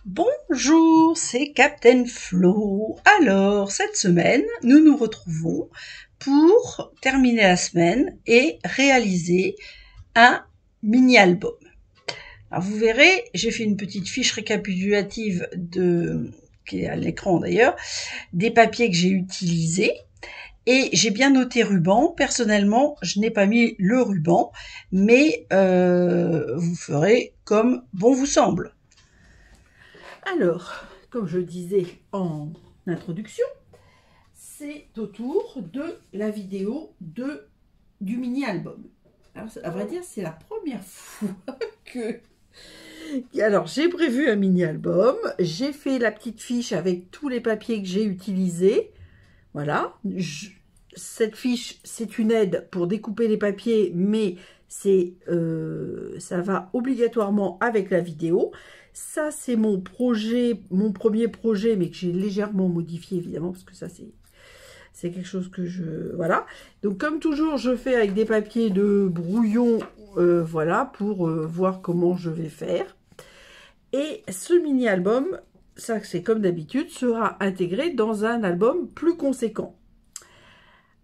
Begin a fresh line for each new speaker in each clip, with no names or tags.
Bonjour, c'est Captain Flo. Alors, cette semaine, nous nous retrouvons pour terminer la semaine et réaliser un mini-album. Alors, vous verrez, j'ai fait une petite fiche récapitulative qui est à l'écran d'ailleurs, des papiers que j'ai utilisés. Et j'ai bien noté ruban. Personnellement, je n'ai pas mis le ruban, mais vous ferez comme bon vous semble. Alors, comme je disais en introduction, c'est autour de la vidéo du mini-album. Alors, à vrai dire, c'est la première fois que... Alors, j'ai prévu un mini-album, j'ai fait la petite fiche avec tous les papiers que j'ai utilisés. Voilà. Cette fiche, c'est une aide pour découper les papiers, mais ça va obligatoirement avec la vidéo. Ça, c'est mon projet, mon premier projet, mais que j'ai légèrement modifié, évidemment, parce que ça, c'est quelque chose que voilà. Donc, comme toujours, je fais avec des papiers de brouillon, voilà, pour voir comment je vais faire. Et ce mini-album, ça, c'est comme d'habitude, sera intégré dans un album plus conséquent.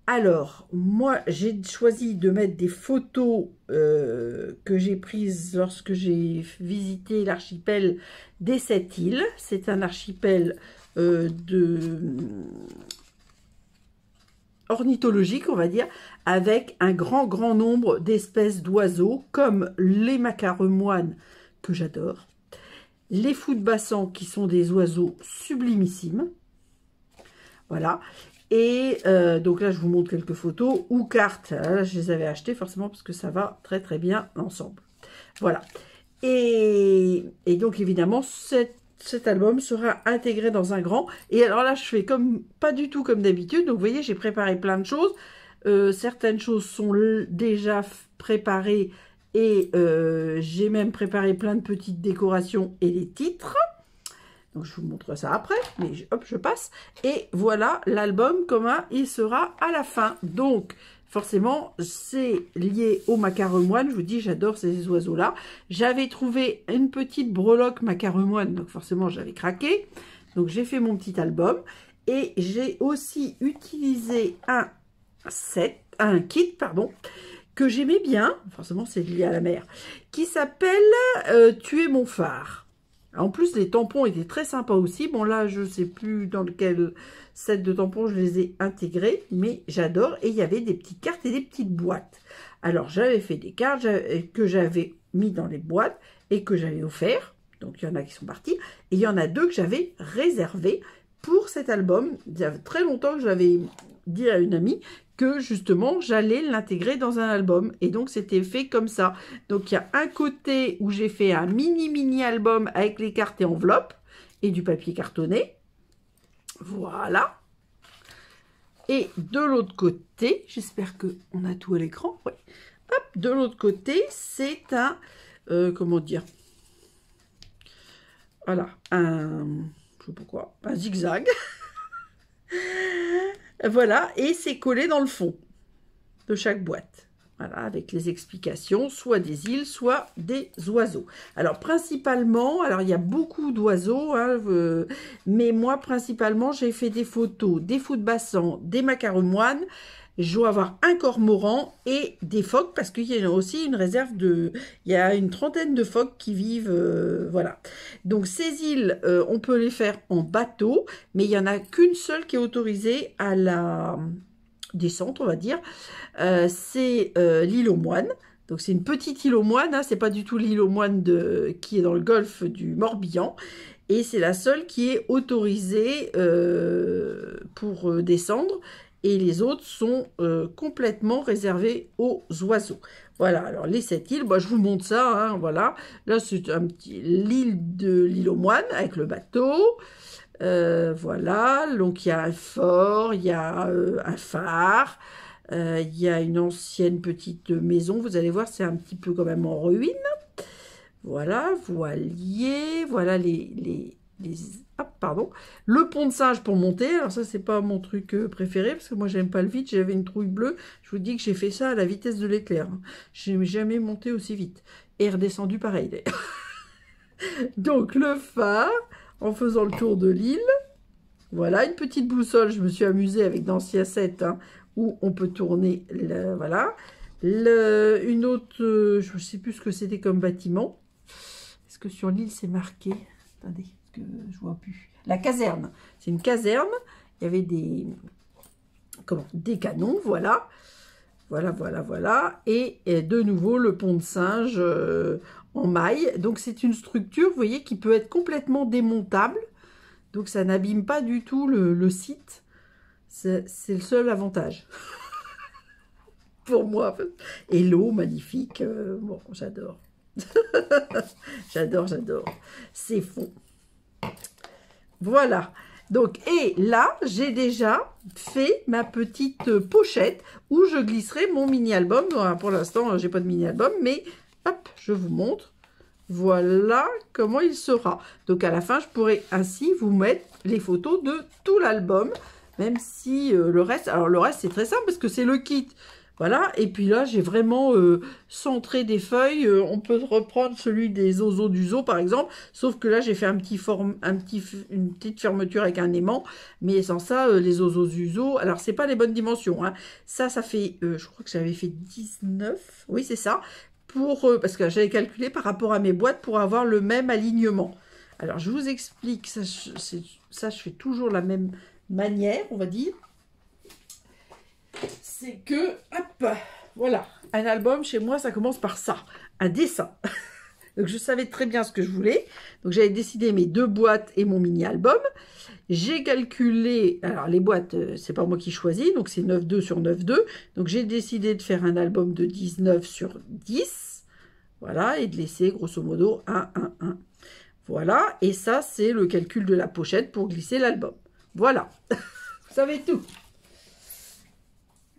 Alors, moi, j'ai choisi de mettre des photos que j'ai prises lorsque j'ai visité l'archipel des 7 îles. C'est un archipel ornithologique, on va dire, avec un grand nombre d'espèces d'oiseaux, comme les macaremoines, que j'adore, les fous de bassan, qui sont des oiseaux sublimissimes. Voilà. Et donc là, je vous montre quelques photos ou cartes. Là, je les avais achetées forcément parce que ça va très bien ensemble. Voilà. Et donc, évidemment, cet album sera intégré dans un grand. Et alors là, je fais pas du tout comme d'habitude. Donc, vous voyez, j'ai préparé plein de choses. Certaines choses sont déjà préparées. Et j'ai même préparé plein de petites décorations et des titres. Donc, je vous montre ça après, mais hop, je passe. Et voilà l'album comment il sera à la fin. Donc, forcément, c'est lié au macaremoine. Je vous dis, j'adore ces oiseaux-là. J'avais trouvé une petite breloque macaremoine, donc forcément, j'avais craqué. Donc, j'ai fait mon petit album. Et j'ai aussi utilisé un kit, pardon, que j'aimais bien. Forcément, c'est lié à la mer. Qui s'appelle Tu es mon phare. En plus, les tampons étaient très sympas aussi. Bon, là, je ne sais plus dans lequel set de tampons je les ai intégrés, mais j'adore. Et il y avait des petites cartes et des petites boîtes. Alors, j'avais fait des cartes que j'avais mis dans les boîtes et que j'avais offert. Donc, il y en a qui sont partis. Et il y en a deux que j'avais réservés pour cet album. Il y a très longtemps que j'avais dit à une amie que justement j'allais l'intégrer dans un album, et donc c'était fait comme ça. Donc il y a un côté où j'ai fait un mini album avec les cartes et enveloppes et du papier cartonné, voilà. Et de l'autre côté, j'espère que on a tout à l'écran, ouais. Hop, de l'autre côté, c'est un comment dire, voilà, je sais pas quoi, un zigzag. Voilà, et c'est collé dans le fond de chaque boîte. Voilà, avec les explications, soit des îles, soit des oiseaux. Alors, principalement, alors il y a beaucoup d'oiseaux, hein, mais moi, principalement, j'ai fait des photos des fous de bassan, des macaremoines. Je dois avoir un cormoran et des phoques, parce qu'il y a aussi une réserve de... Il y a une trentaine de phoques qui vivent, voilà. Donc, ces îles, on peut les faire en bateau, mais il n'y en a qu'une seule qui est autorisée à la descente, on va dire. C'est l'île aux moines. Donc, c'est une petite île aux moines, hein, c'est pas du tout l'île aux moines qui est dans le golfe du Morbihan. Et c'est la seule qui est autorisée pour descendre. Et les autres sont complètement réservés aux oiseaux. Voilà, alors les 7 îles, bah, je vous montre ça, hein, voilà. Là, c'est un petit l'île aux moines avec le bateau. Voilà, donc il y a un fort, il y a un phare, il y a une ancienne petite maison. Vous allez voir, c'est un petit peu quand même en ruine. Voilà, voilier, voilà hop, pardon, le pont de singe pour monter. Alors ça, c'est pas mon truc préféré, parce que moi, j'aime pas le vide. J'avais une trouille bleue. Je vous dis que j'ai fait ça à la vitesse de l'éclair. Je n'ai jamais monté aussi vite. Et redescendu pareil, d'ailleurs. Donc, le phare. en faisant le tour de l'île. Voilà, une petite boussole, je me suis amusée avec d'anciens sets, hein, où on peut tourner, voilà. Une autre, je ne sais plus ce que c'était comme bâtiment. Est-ce que sur l'île c'est marqué? Attendez, que je vois plus. La caserne, c'est une caserne, il y avait des canons, voilà. Voilà. Et de nouveau, le pont de singe en maille. Donc, c'est une structure, vous voyez, qui peut être complètement démontable. Donc, ça n'abîme pas du tout le site. C'est le seul avantage. Pour moi. Et l'eau, magnifique. Bon, j'adore. J'adore. C'est fond. Voilà. Donc, et là, j'ai déjà fait ma petite pochette où je glisserai mon mini-album. Pour l'instant, j'ai pas de mini-album, mais hop, je vous montre. Voilà comment il sera. Donc, à la fin, je pourrai ainsi vous mettre les photos de tout l'album, même si le reste... Alors, le reste, c'est très simple parce que c'est le kit. Voilà, et puis là, j'ai vraiment centré des feuilles. On peut reprendre celui des oiseaux du zoo, par exemple. Sauf que là, j'ai fait une petite fermeture avec un aimant. Mais sans ça, les oiseaux du zoo... Alors, c'est pas les bonnes dimensions. Hein. Ça fait... je crois que j'avais fait 19. Oui, c'est ça. Parce que j'avais calculé par rapport à mes boîtes pour avoir le même alignement. Alors, je vous explique. Ça, je fais toujours la même manière, on va dire. C'est que, hop, voilà, un album chez moi, ça commence par ça, un dessin. Donc, je savais très bien ce que je voulais. Donc, j'avais décidé mes 2 boîtes et mon mini-album. J'ai calculé, alors les boîtes, c'est pas moi qui choisis, donc c'est 9,2 sur 9,2. Donc, j'ai décidé de faire un album de 19 sur 10. Voilà, et de laisser grosso modo 1. Voilà, et ça, c'est le calcul de la pochette pour glisser l'album. Voilà, vous savez tout.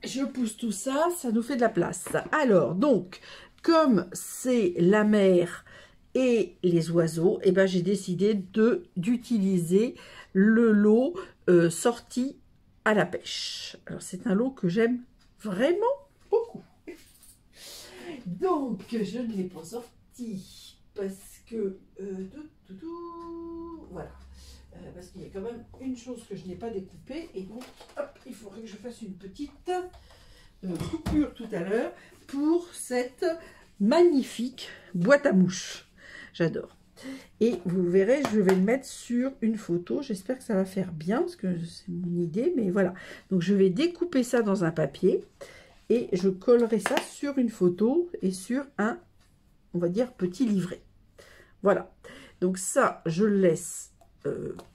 Je pousse tout ça, ça nous fait de la place. Alors, donc, comme c'est la mer et les oiseaux, eh ben, j'ai décidé d'utiliser le lot sorti à la pêche. Alors, c'est un lot que j'aime vraiment beaucoup. Donc, je ne l'ai pas sorti parce que... voilà. Parce qu'il y a quand même une chose que je n'ai pas découpée et donc hop, il faudrait que je fasse une petite coupure tout à l'heure pour cette magnifique boîte à mouches. J'adore. Et vous verrez, je vais le mettre sur une photo. J'espère que ça va faire bien parce que c'est mon idée, mais voilà. Donc je vais découper ça dans un papier et je collerai ça sur une photo et sur un, on va dire, petit livret. Voilà. Donc ça, je le laisse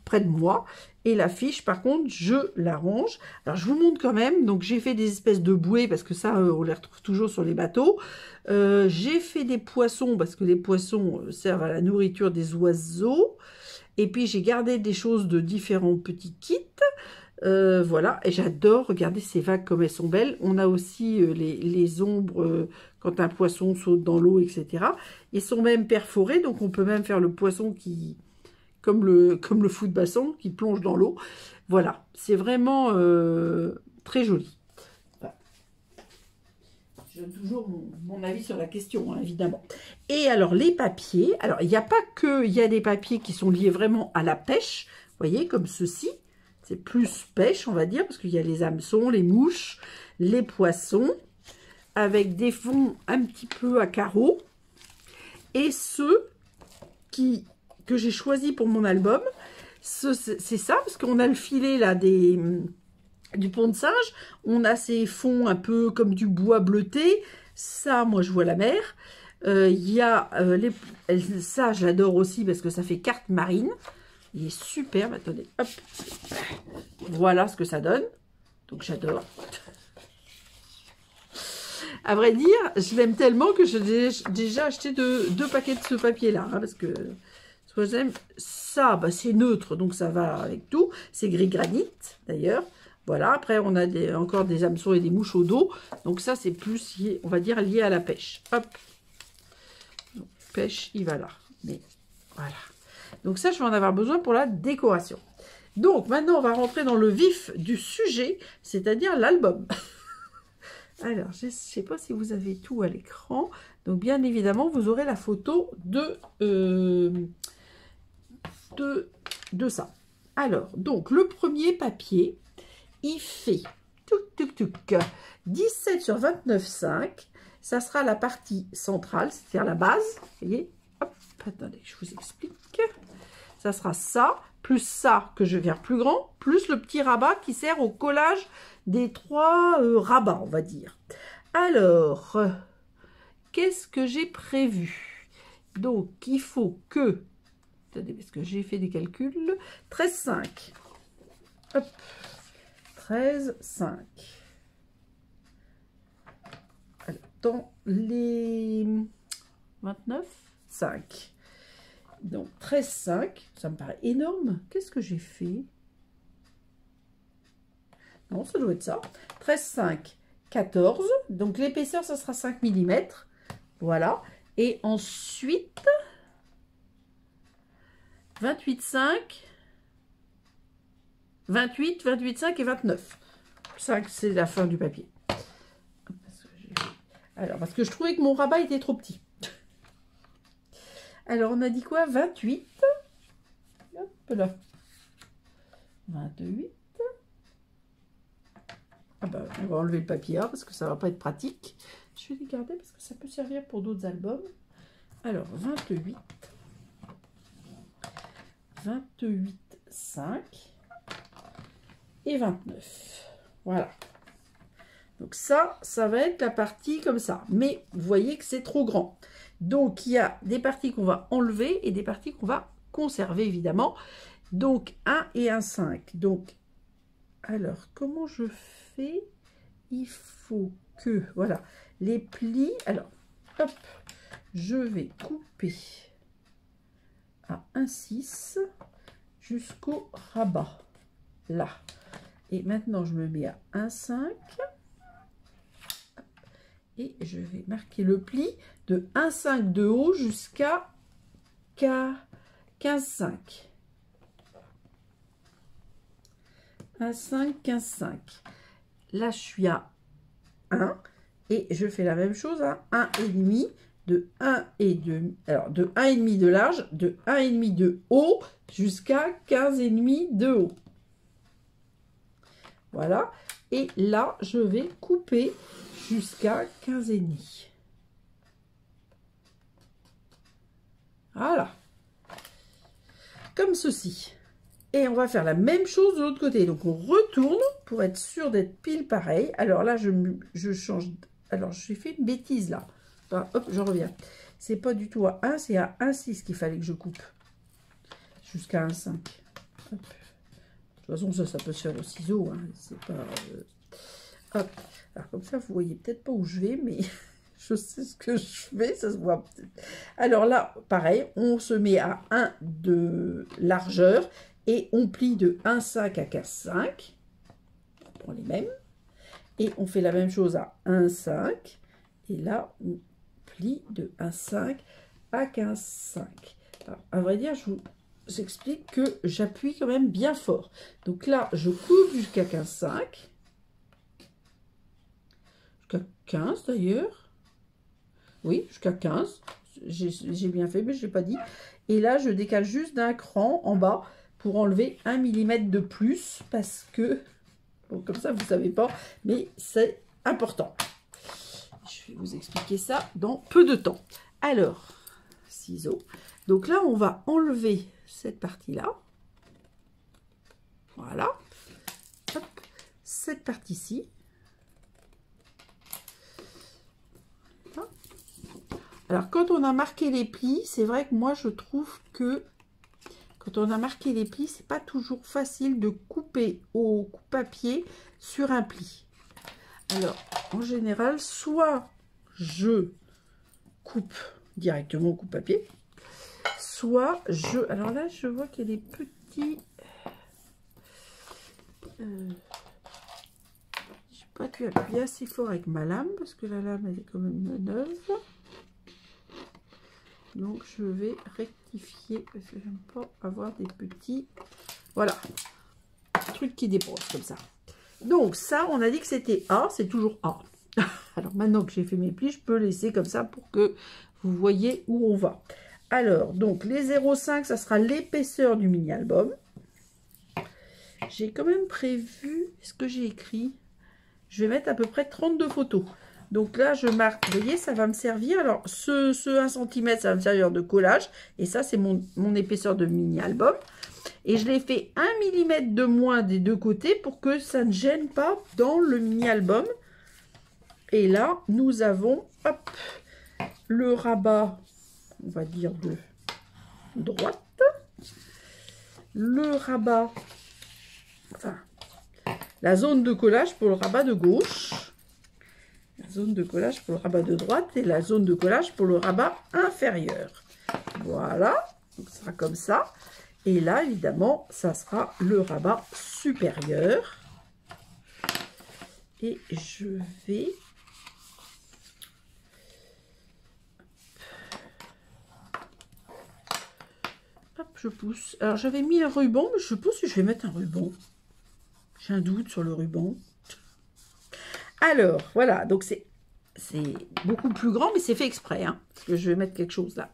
près de moi, et la fiche par contre je la range. Alors je vous montre quand même. Donc j'ai fait des espèces de bouées parce que ça on les retrouve toujours sur les bateaux. J'ai fait des poissons parce que les poissons servent à la nourriture des oiseaux, et puis j'ai gardé des choses de différents petits kits. Voilà, et j'adore regarder ces vagues comme elles sont belles. On a aussi les ombres quand un poisson saute dans l'eau, etc. Ils sont même perforés, donc on peut même faire le poisson qui... Comme le foot basson qui plonge dans l'eau. Voilà, c'est vraiment très joli. Voilà. Je donne toujours mon avis sur la question, hein, évidemment. Et alors, les papiers. Alors, il n'y a pas que... Il y a des papiers qui sont liés vraiment à la pêche. Vous voyez, comme ceci. C'est plus pêche, on va dire, parce qu'il y a les hameçons, les mouches, les poissons, avec des fonds un petit peu à carreaux. Et ceux que j'ai choisi pour mon album, c'est ça, parce qu'on a le filet là du pont de singe, on a ces fonds un peu comme du bois bleuté, ça, moi je vois la mer, il y a ça, j'adore aussi parce que ça fait carte marine, il est superbe, attendez, hop, voilà ce que ça donne, donc j'adore. À vrai dire, je l'aime tellement que j'ai déjà acheté deux paquets de ce papier-là, hein, parce que j'aime ça, bah, c'est neutre, donc ça va avec tout. C'est gris granit, d'ailleurs. Voilà, après, on a encore des hameçons et des mouches au dos. Donc ça, c'est plus, lié, on va dire, lié à la pêche. Hop. Donc, pêche, il va là. Mais voilà. Donc ça, je vais en avoir besoin pour la décoration. Donc, maintenant, on va rentrer dans le vif du sujet, c'est-à-dire l'album. Alors, je ne sais pas si vous avez tout à l'écran. Donc, bien évidemment, vous aurez la photo de de ça. Alors, donc, le premier papier, il fait 17 sur 29,5. Ça sera la partie centrale, c'est-à-dire la base. Vous voyez? Hop, attendez, je vous explique. Ça sera ça, plus ça que je vais faire plus grand, plus le petit rabat qui sert au collage des 3 rabats, on va dire. Alors, qu'est-ce que j'ai prévu? Donc, il faut que... Attendez, parce que j'ai fait des calculs. 13,5. Hop. 13,5. Alors, dans les 29,5. Donc, 13,5. Ça me paraît énorme. Qu'est-ce que j'ai fait? Non, ça doit être ça. 13,5. 14. Donc, l'épaisseur, ça sera 5 mm. Voilà. Et ensuite... 28,5, 28, 28,5 et 29. 5, c'est la fin du papier. Alors, parce que je trouvais que mon rabat était trop petit. Alors, on a dit quoi? 28. Hop là. 28. Ah bah, on va enlever le papier A parce que ça ne va pas être pratique. Je vais les garder parce que ça peut servir pour d'autres albums. Alors, 28. 28,5 et 29. Voilà. Donc ça va être la partie comme ça. Mais vous voyez que c'est trop grand. Donc il y a des parties qu'on va enlever et des parties qu'on va conserver évidemment. Donc 1 et 1,5. Donc, alors comment je fais? Il faut que, voilà, les plis. Alors, hop, je vais couper à 1,6 jusqu'au rabat, là. Et maintenant, je me mets à 1,5 et je vais marquer le pli de 1,5 de haut jusqu'à 15,5. 1,5, 15,5. Là, je suis à 1 et je fais la même chose à 1,5. De 1,5, alors de 1,5 de large, de 1,5 de haut jusqu'à 15,5 de haut. Voilà. Et là, je vais couper jusqu'à 15,5. Voilà. Comme ceci. Et on va faire la même chose de l'autre côté. Donc, on retourne pour être sûr d'être pile pareil. Alors là, je change. Alors, j'ai fait une bêtise là. Enfin, hop, je reviens. C'est pas du tout à 1, c'est à 1,6 qu'il fallait que je coupe. Jusqu'à 1,5. De toute façon, ça peut se faire au ciseau. Hein. C'est pas... Hop. Alors, comme ça, vous voyez peut-être pas où je vais, mais je sais ce que je fais. Ça se voit peut-être. Alors là, pareil, on se met à 1 de largeur et on plie de 1,5 à 15,5. On prend les mêmes. Et on fait la même chose à 1,5. Et là, on plie de 1,5 à 15,5. À vrai dire, je vous explique que j'appuie quand même bien fort. Donc là, je coupe jusqu'à 15,5. Jusqu'à 15 d'ailleurs. Oui, jusqu'à 15. J'ai bien fait, mais je ne l'ai pas dit. Et là, je décale juste d'un cran en bas pour enlever 1 mm de plus. Parce que, bon, comme ça, vous ne savez pas, mais c'est important. Je vais vous expliquer ça dans peu de temps. Alors, ciseaux. Donc là, on va enlever cette partie-là. Voilà. Hop. Cette partie-ci. Alors, quand on a marqué les plis, c'est vrai que moi, je trouve que quand on a marqué les plis, c'est pas toujours facile de couper au coupe-papier sur un pli. Alors, en général, soit je coupe directement au coupe-papier, soit je... Alors là, je vois qu'il y a des petits... J'ai pas pu appuyer assez fort avec ma lame, parce que la lame, elle est quand même neuve. Donc, je vais rectifier, parce que j'aime pas avoir des petits... Voilà, trucs qui débrossent comme ça. Donc ça, on a dit que c'était A, c'est toujours A. Alors maintenant que j'ai fait mes plis, je peux laisser comme ça pour que vous voyez où on va. Alors, donc, les 0,5, ça sera l'épaisseur du mini-album. J'ai quand même prévu, ce que j'ai écrit, je vais mettre à peu près 32 photos. Donc là, je marque, vous voyez, ça va me servir. Alors, ce 1 cm, ça va me servir de collage. Et ça, c'est mon épaisseur de mini-album. Et je l'ai fait 1 mm de moins des deux côtés pour que ça ne gêne pas dans le mini-album. Et là, nous avons, hop, le rabat, on va dire de droite. Le rabat, enfin, la zone de collage pour le rabat de gauche. La zone de collage pour le rabat de droite et la zone de collage pour le rabat inférieur. Voilà, donc ça sera comme ça. Et là, évidemment, ça sera le rabat supérieur. Et je vais... Hop, je pousse. Alors, j'avais mis un ruban, mais je pense que je vais mettre un ruban. J'ai un doute sur le ruban. Alors, voilà, donc c'est beaucoup plus grand, mais c'est fait exprès, hein, parce que je vais mettre quelque chose là.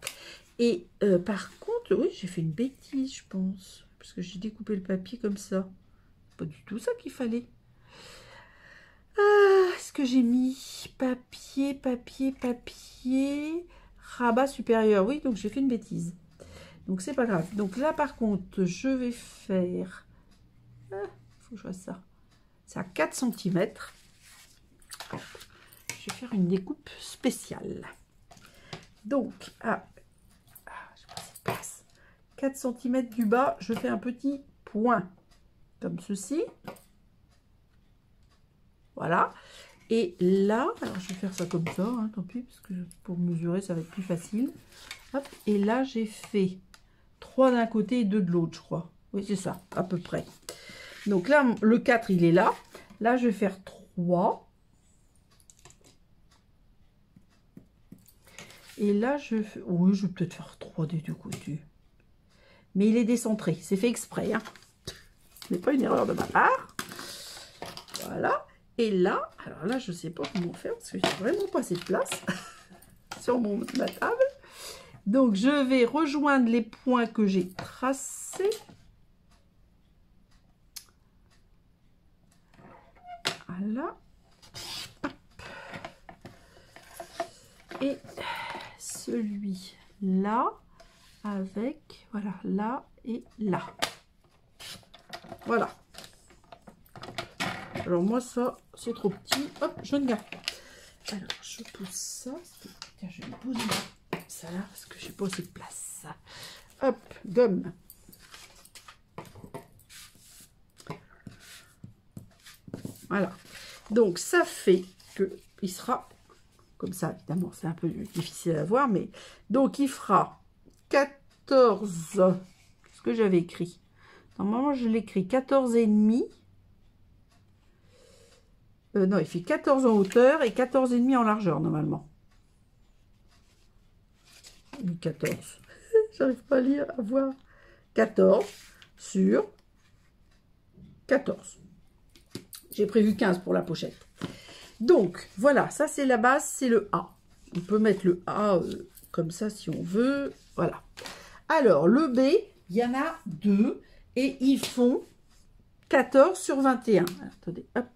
Et par contre, oui, j'ai fait une bêtise, je pense, parce que j'ai découpé le papier comme ça. Pas du tout ça qu'il fallait. Ah, est-ce que j'ai mis papier, rabat supérieur? Oui, donc j'ai fait une bêtise. Donc, c'est pas grave. Donc là, par contre, je vais faire... Ah, faut que je fasse ça. C'est à 4 cm. Je vais faire une découpe spéciale. Donc, je sais pas si ça passe. 4 cm du bas, je fais un petit point. Comme ceci. Voilà. Et là, alors je vais faire ça comme ça, hein, tant pis, parce que pour mesurer, ça va être plus facile. Hop, et là, j'ai fait 3 d'un côté et 2 de l'autre, je crois. Oui, c'est ça, à peu près. Donc là, le 4, il est là. Là, je vais faire 3. Et là, oui, je vais peut-être faire 3 des deux côtés. Mais il est décentré, c'est fait exprès. Hein. Ce n'est pas une erreur de ma part. Voilà. Et là, alors là, je ne sais pas comment faire parce que j'ai vraiment pas assez de place sur ma table. Donc, je vais rejoindre les points que j'ai tracés. Voilà. Hop. Et celui-là avec, voilà, là et là. Voilà. Alors moi, ça, c'est trop petit. Hop, je ne garde pas. Alors, je pose ça. Tiens, je vais poser ça là parce que je n'ai pas assez de place. Hop, gomme. Voilà. Donc, ça fait que il sera comme ça. Évidemment, c'est un peu difficile à voir, mais donc il fera 14. Qu'est-ce que j'avais écrit? Normalement, je l'écris 14 et demi. Non, il fait 14 en hauteur et 14 et demi en largeur, normalement. 14. J'arrive pas à lire, à voir. 14 sur 14. J'ai prévu 15 pour la pochette. Donc, voilà, ça c'est la base, c'est le A. On peut mettre le A comme ça si on veut. Voilà. Alors, le B, il y en a 2 et ils font 14 sur 21. Alors, attendez, hop.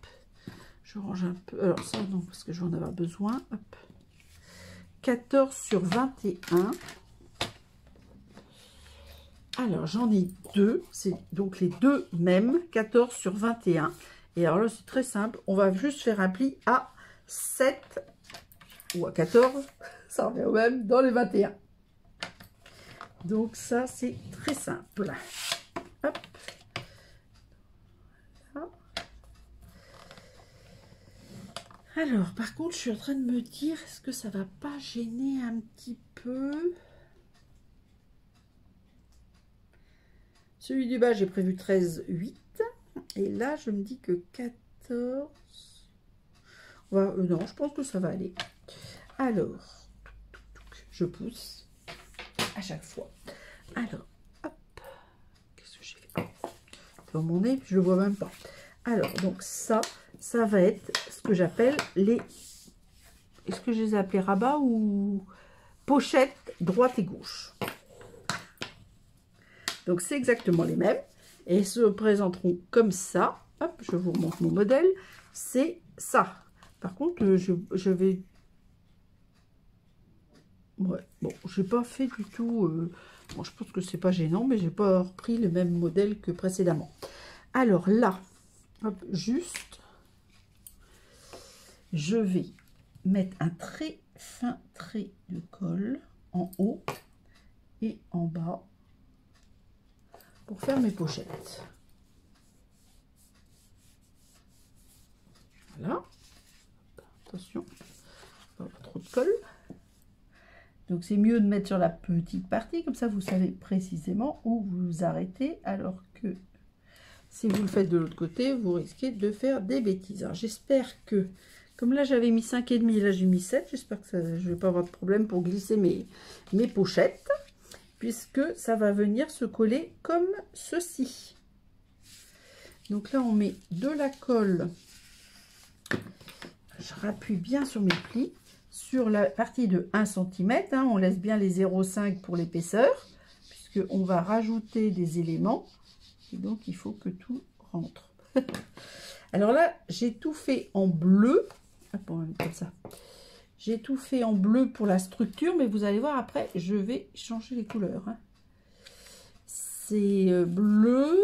Je range un peu. Alors ça, non, parce que je vais en avoir besoin. Hop. 14 sur 21. Alors, j'en ai 2. C'est donc les deux mêmes. 14 sur 21. Et alors là, c'est très simple. On va juste faire un pli à 7 ou à 14. Ça revient au même dans les 21. Donc, ça, c'est très simple. Hop. Alors, par contre, je suis en train de me dire, est-ce que ça va pas gêner un petit peu? Celui du bas, j'ai prévu 13,8. Et là, je me dis que 14... non, je pense que ça va aller. Alors, je pousse à chaque fois. Alors, hop. Qu'est-ce que j'ai fait? Dans mon nez, je le vois même pas. Alors, donc ça va être ce que j'appelle les... Est-ce que je les ai appelés rabats ou pochettes droite et gauche? Donc, c'est exactement les mêmes. Et se présenteront comme ça. Hop, je vous remontre mon modèle. C'est ça. Par contre, je vais... Ouais, bon, j'ai pas fait du tout... Bon, je pense que c'est pas gênant, mais j'ai pas repris le même modèle que précédemment. Alors là, hop, juste, je vais mettre un très fin trait de colle en haut et en bas pour faire mes pochettes. Voilà. Attention, pas avoir trop de colle. Donc c'est mieux de mettre sur la petite partie, comme ça vous savez précisément où vous arrêtez, alors que si vous le faites de l'autre côté, vous risquez de faire des bêtises. Alors j'espère que, comme là j'avais mis 5,5, là j'ai mis 7, j'espère que ça, je ne vais pas avoir de problème pour glisser mes pochettes, puisque ça va venir se coller comme ceci. Donc là on met de la colle, je rappuie bien sur mes plis. Sur la partie de 1 cm, hein, on laisse bien les 0,5 pour l'épaisseur, puisqu'on va rajouter des éléments, et donc il faut que tout rentre. Alors là, j'ai tout fait en bleu, comme ça. J'ai tout fait en bleu pour la structure, mais vous allez voir après, je vais changer les couleurs. Hein. C'est bleu,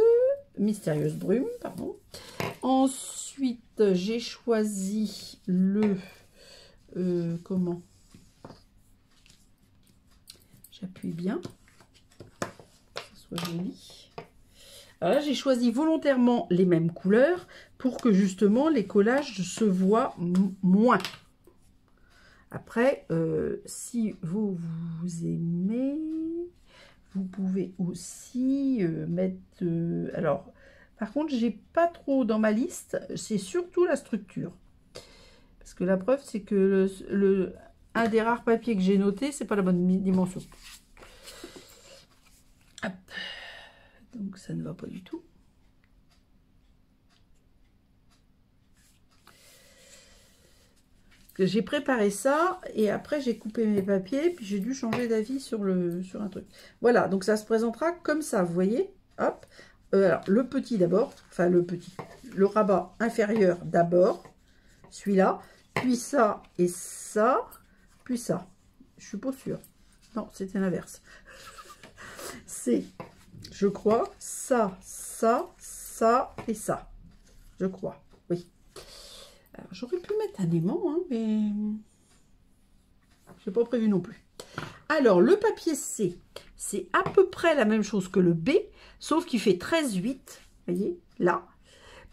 mystérieuse brume, pardon. Ensuite, j'ai choisi le... comment j'appuie bien que ce soit joli. Alors là j'ai choisi volontairement les mêmes couleurs pour que justement les collages se voient moins. Après si vous aimez, vous pouvez aussi mettre alors par contre j'ai pas trop dans ma liste, c'est surtout la structure. Parce que la preuve, c'est que un des rares papiers que j'ai noté, c'est pas la bonne dimension. Hop. Donc ça ne va pas du tout. J'ai préparé ça et après j'ai coupé mes papiers, puis j'ai dû changer d'avis sur un truc. Voilà, donc ça se présentera comme ça, vous voyez. Hop. Alors le petit d'abord, enfin le rabat inférieur d'abord, celui-là. Puis ça et ça, puis ça. Je suis pas sûre. Non, c'était l'inverse. C'est, je crois, ça, ça, ça et ça. Je crois, oui. J'aurais pu mettre un aimant, hein, mais je n'ai pas prévu non plus. Alors, le papier C, c'est à peu près la même chose que le B, sauf qu'il fait 13,8, vous voyez, là,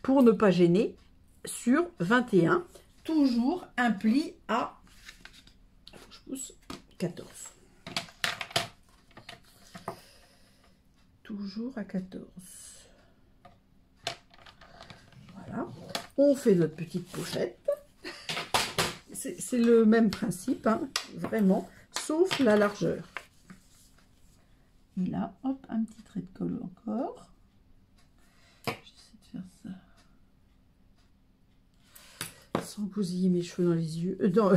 pour ne pas gêner, sur 21. Toujours un pli à, faut que je pousse, 14. Toujours à 14. Voilà. On fait notre petite pochette. C'est le même principe, hein, vraiment, sauf la largeur. Et là, hop, un petit trait de colle encore. J'essaie de faire ça. Sans bousiller mes cheveux dans les yeux, dans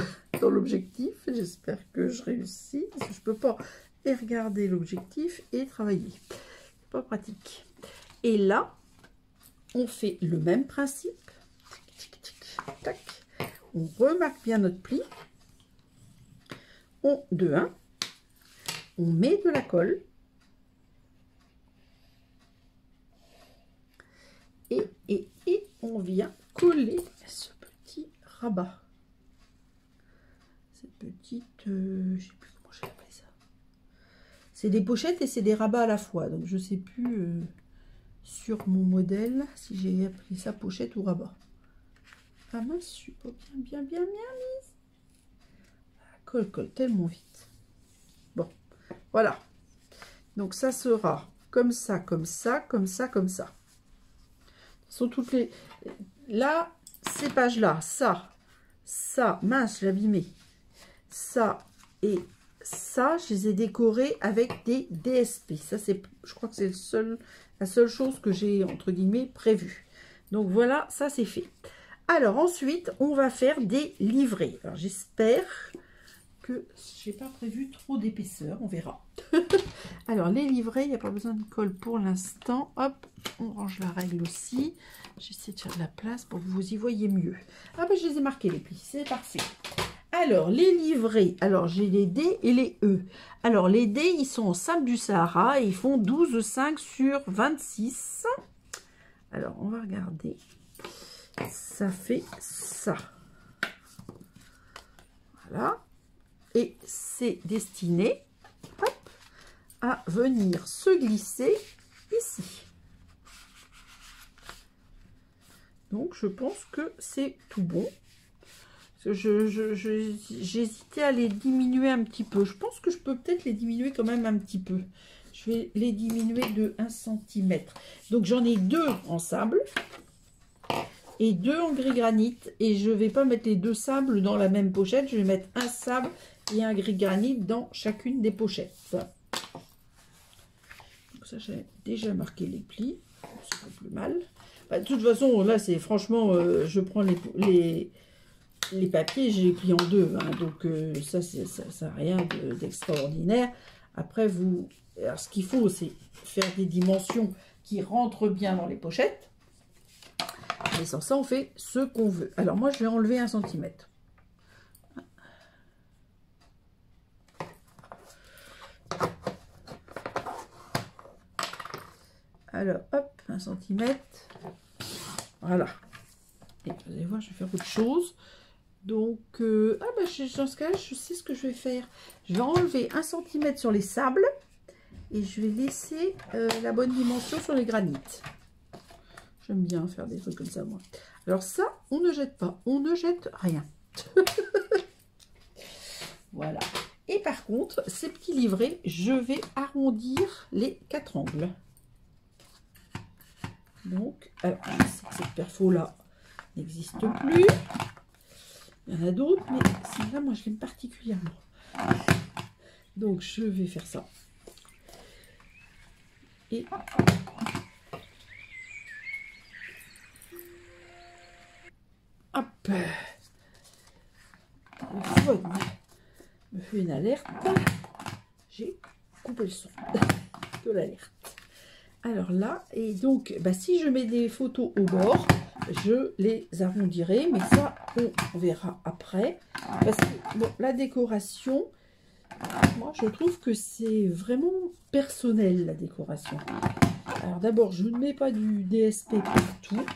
l'objectif. J'espère que je réussis, parce que je peux pas et regarder l'objectif et travailler. C'est pas pratique. Et là, on fait le même principe. Tac. On remarque bien notre pli. On met de la colle. Et on vient coller ce rabat. Cette petite, je sais plus comment j'ai appelé ça. C'est des pochettes et c'est des rabats à la fois. Donc je sais plus sur mon modèle si j'ai appelé ça pochette ou rabat. Ah mince, je suis pas bien mise. La colle tellement vite. Bon, voilà. Donc ça sera comme ça, comme ça, comme ça, comme ça. Ce sont toutes les... Là, ces pages-là, ça, mince, j'ai abîmé. Ça et ça, je les ai décorés avec des DSP. Ça, c'est, je crois que c'est la seule chose que j'ai, entre guillemets, prévue. Donc voilà, ça c'est fait. Alors ensuite, on va faire des livrets. Alors j'espère que j'ai pas prévu trop d'épaisseur, on verra. Alors les livrets, il n'y a pas besoin de colle pour l'instant. Hop, on range la règle aussi. J'essaie de faire de la place pour que vous y voyez mieux. Ah ben je les ai marqués les plis, c'est parti. Alors les livrets, alors j'ai les D et les E. Alors les D, ils sont en sable du Sahara et ils font 12,5 sur 26. Alors on va regarder. Ça fait ça. Voilà. Et c'est destiné, hop, à venir se glisser ici. Donc je pense que c'est tout bon. J'hésitais à les diminuer un petit peu. Je pense que je peux peut-être les diminuer quand même un petit peu. Je vais les diminuer de 1 cm. Donc j'en ai 2 en sable et 2 en gris granit. Et je ne vais pas mettre les 2 sables dans la même pochette. Je vais mettre un sable et un gris granit dans chacune des pochettes. Donc ça, j'ai déjà marqué les plis. C'est pas plus mal. Bah, de toute façon, là, c'est franchement, je prends les papiers, je les plie en 2. Hein, donc ça n'a rien d'extraordinaire. Après, alors, ce qu'il faut, c'est faire des dimensions qui rentrent bien dans les pochettes. Et sans ça, on fait ce qu'on veut. Alors moi, je vais enlever 1 cm. Alors, hop, 1 cm. Voilà. Et vous allez voir, je vais faire autre chose. Donc, dans ce cas-là, je sais ce que je vais faire. Je vais enlever 1 cm sur les sables. Et je vais laisser la bonne dimension sur les granites. J'aime bien faire des trucs comme ça, moi. Alors ça, on ne jette pas. On ne jette rien. Voilà. Et par contre, ces petits livrets, je vais arrondir les 4 angles. Donc, alors, cette perfo-là n'existe plus. Il y en a d'autres, mais celle-là, moi, je l'aime particulièrement. Donc, je vais faire ça. Et hop, le phone me fait une alerte. J'ai coupé le son de l'alerte. Alors là, et donc, si je mets des photos au bord, je les arrondirai, mais ça, on verra après. Parce que, bon, la décoration, moi, je trouve que c'est vraiment personnel, la décoration. Alors d'abord, je ne mets pas du DSP partout.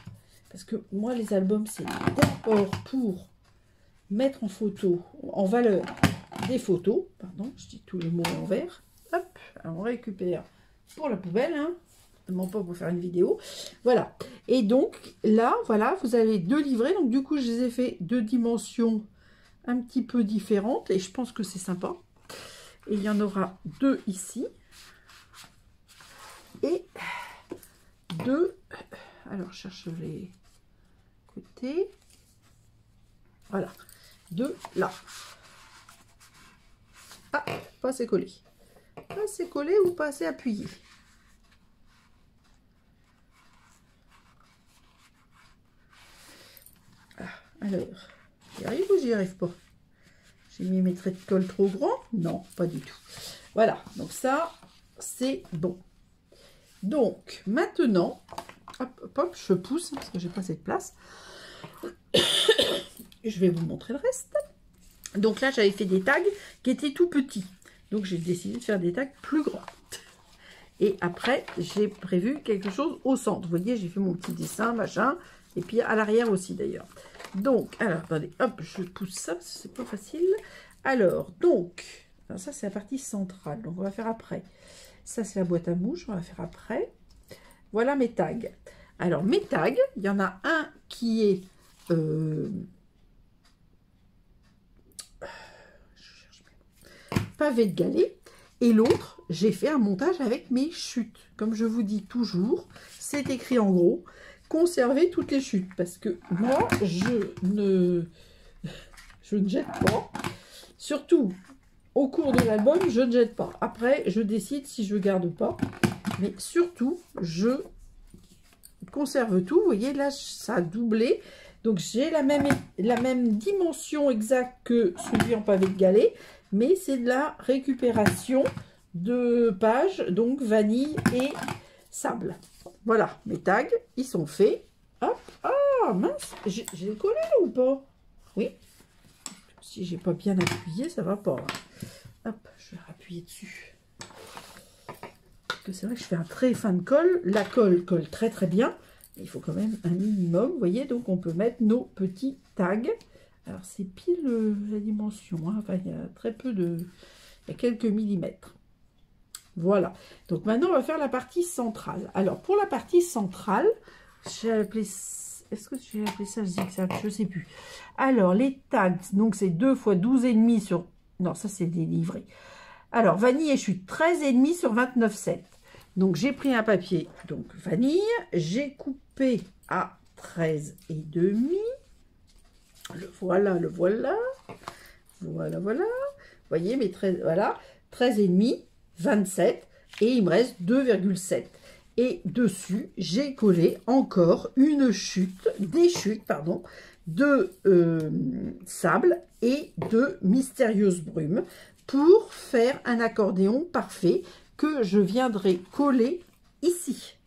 Parce que moi, les albums, c'est d'abord pour mettre en photo, en valeur, des photos. Pardon, je dis tous les mots en vert. Hop, alors on récupère pour la poubelle, hein. Non pas pour faire une vidéo. Voilà. Et donc, là, voilà, vous avez 2 livrets. Donc, du coup, je les ai fait 2 dimensions un petit peu différentes. Et je pense que c'est sympa. Et il y en aura 2 ici. Et 2... Alors, je cherche les côtés. Voilà. 2 là. Ah, pas assez collé. Pas assez collé ou pas assez appuyé. Alors, j'y arrive ou j'y arrive pas? J'ai mis mes traits de colle trop grands? Non, pas du tout. Voilà, donc ça, c'est bon. Donc, maintenant, hop, hop, hop, je pousse parce que j'ai pas assez de place. Je vais vous montrer le reste. Donc là, j'avais fait des tags qui étaient tout petits. Donc, j'ai décidé de faire des tags plus grands. Et après, j'ai prévu quelque chose au centre. Vous voyez, j'ai fait mon petit dessin, machin. Et puis à l'arrière aussi, d'ailleurs. Donc, alors, attendez, hop, je pousse ça, parce que c'est pas facile. Alors, donc, alors ça, c'est la partie centrale. Donc, on va faire après. Ça, c'est la boîte à mouches, on va faire après. Voilà mes tags. Alors, mes tags, il y en a un qui est... pavé de galets. Et l'autre, j'ai fait un montage avec mes chutes. Comme je vous dis toujours, c'est écrit en gros, conservez toutes les chutes. Parce que moi, je ne jette pas. Surtout, au cours de l'album, je ne jette pas. Après, je décide si je garde ou pas. Mais surtout, je conserve tout. Vous voyez, là, ça a doublé. Donc, j'ai la même dimension exacte que celui en pavé de galets. mais c'est de la récupération de pages, donc vanille et sable. Voilà, mes tags, ils sont faits. Hop, ah mince, j'ai collé là ou pas? Oui. Si j'ai pas bien appuyé, ça va pas. Hop, je vais appuyer dessus. Parce que c'est vrai que je fais un très fin de colle. La colle colle très très bien. Il faut quand même un minimum, vous voyez, donc on peut mettre nos petits tags. Alors c'est pile la dimension, hein. Enfin il y a très peu de... Il y a quelques millimètres. Voilà, donc maintenant on va faire la partie centrale. Alors pour la partie centrale, j'ai appelé... Est-ce que j'ai appelé ça zigzag? Je ne sais plus. Alors les tags, donc c'est 2 x 12,5 sur... Non, ça c'est des livrets. Alors vanille et chute, 13,5 sur 29,7. Donc j'ai pris un papier, donc vanille, j'ai coupé à 13,5. Le voilà, le voilà. Voilà, voilà. Vous voyez, mes 13, voilà. 13,5, 27. Et il me reste 2,7. Et dessus, j'ai collé encore une chute, des chutes, pardon, de sable et de mystérieuse brume pour faire un accordéon parfait que je viendrai coller ici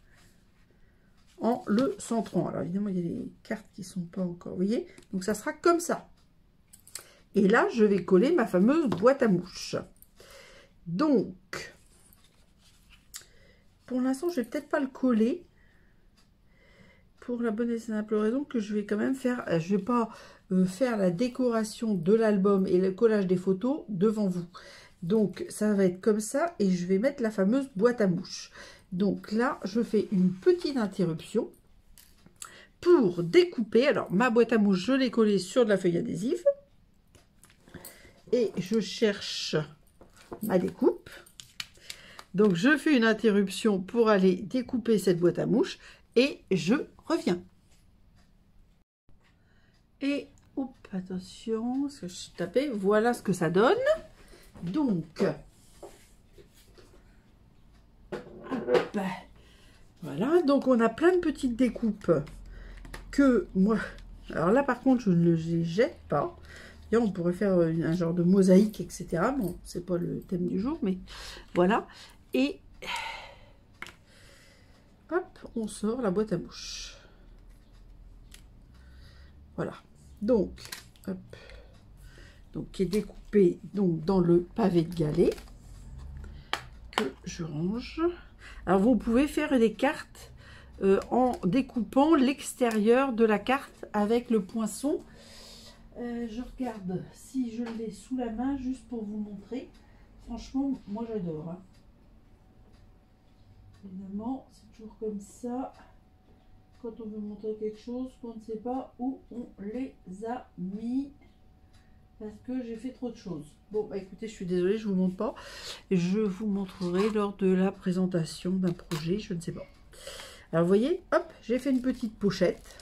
en le centrant. Alors évidemment, il y a des cartes qui ne sont pas encore, vous voyez, donc ça sera comme ça. Et là, je vais coller ma fameuse boîte à mouches. Donc, pour l'instant, je vais peut-être pas le coller. Pour la bonne et simple raison que je vais quand même faire, je vais pas faire la décoration de l'album et le collage des photos devant vous. Donc, ça va être comme ça et je vais mettre la fameuse boîte à mouches. Donc là, je fais une petite interruption pour découper. Alors, ma boîte à mouches, je l'ai collée sur de la feuille adhésive. Et je cherche ma découpe. Donc, je fais une interruption pour aller découper cette boîte à mouches et je reviens. Et, hop, attention, parce que je tapais, voilà ce que ça donne. Donc, hop, voilà, donc on a plein de petites découpes que moi, alors là par contre je ne les jette pas. Et on pourrait faire un genre de mosaïque, etc. Bon, c'est pas le thème du jour, mais voilà. Et hop, on sort la boîte à mouches. Voilà. Donc, hop. Donc, qui est découpé donc, dans le pavé de galet que je range. Alors, vous pouvez faire des cartes en découpant l'extérieur de la carte avec le poinçon. Je regarde si je l'ai sous la main juste pour vous montrer. Franchement, moi j'adore. Hein. Évidemment, c'est toujours comme ça. Quand on veut montrer quelque chose, qu'on ne sait pas où on les a mis. Parce que j'ai fait trop de choses. Bon, bah écoutez, je suis désolée, je ne vous montre pas. Je vous montrerai lors de la présentation d'un projet, je ne sais pas. Alors, vous voyez, hop, j'ai fait une petite pochette.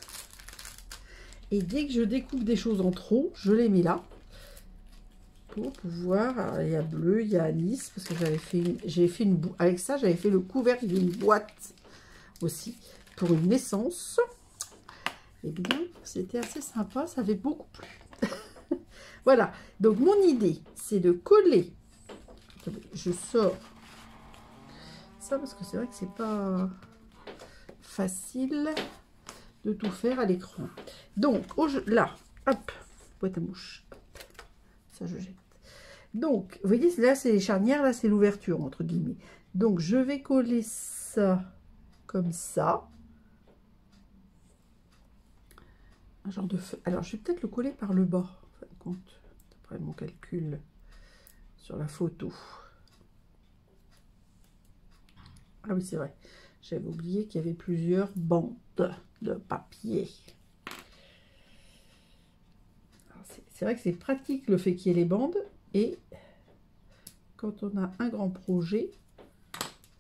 Et dès que je découpe des choses en trop, je les mets là. Pour pouvoir... Alors, il y a bleu, il y a anis, parce que j'ai fait une... Avec ça, j'avais fait le couvercle d'une boîte aussi. Pour une naissance. Eh bien, c'était assez sympa, ça avait beaucoup plu. Voilà, donc mon idée, c'est de coller. Je sors ça parce que c'est vrai que c'est pas facile de tout faire à l'écran. Donc, là, hop, boîte à mouches. Ça, je jette. Donc, vous voyez, là, c'est les charnières, là, c'est l'ouverture, entre guillemets. Donc, je vais coller ça comme ça. Un genre de feu. Alors, je vais peut-être le coller par le bas, en fin de compte, d'après mon calcul sur la photo. Ah oui, c'est vrai. J'avais oublié qu'il y avait plusieurs bandes de papier. C'est vrai que c'est pratique le fait qu'il y ait les bandes. Et quand on a un grand projet,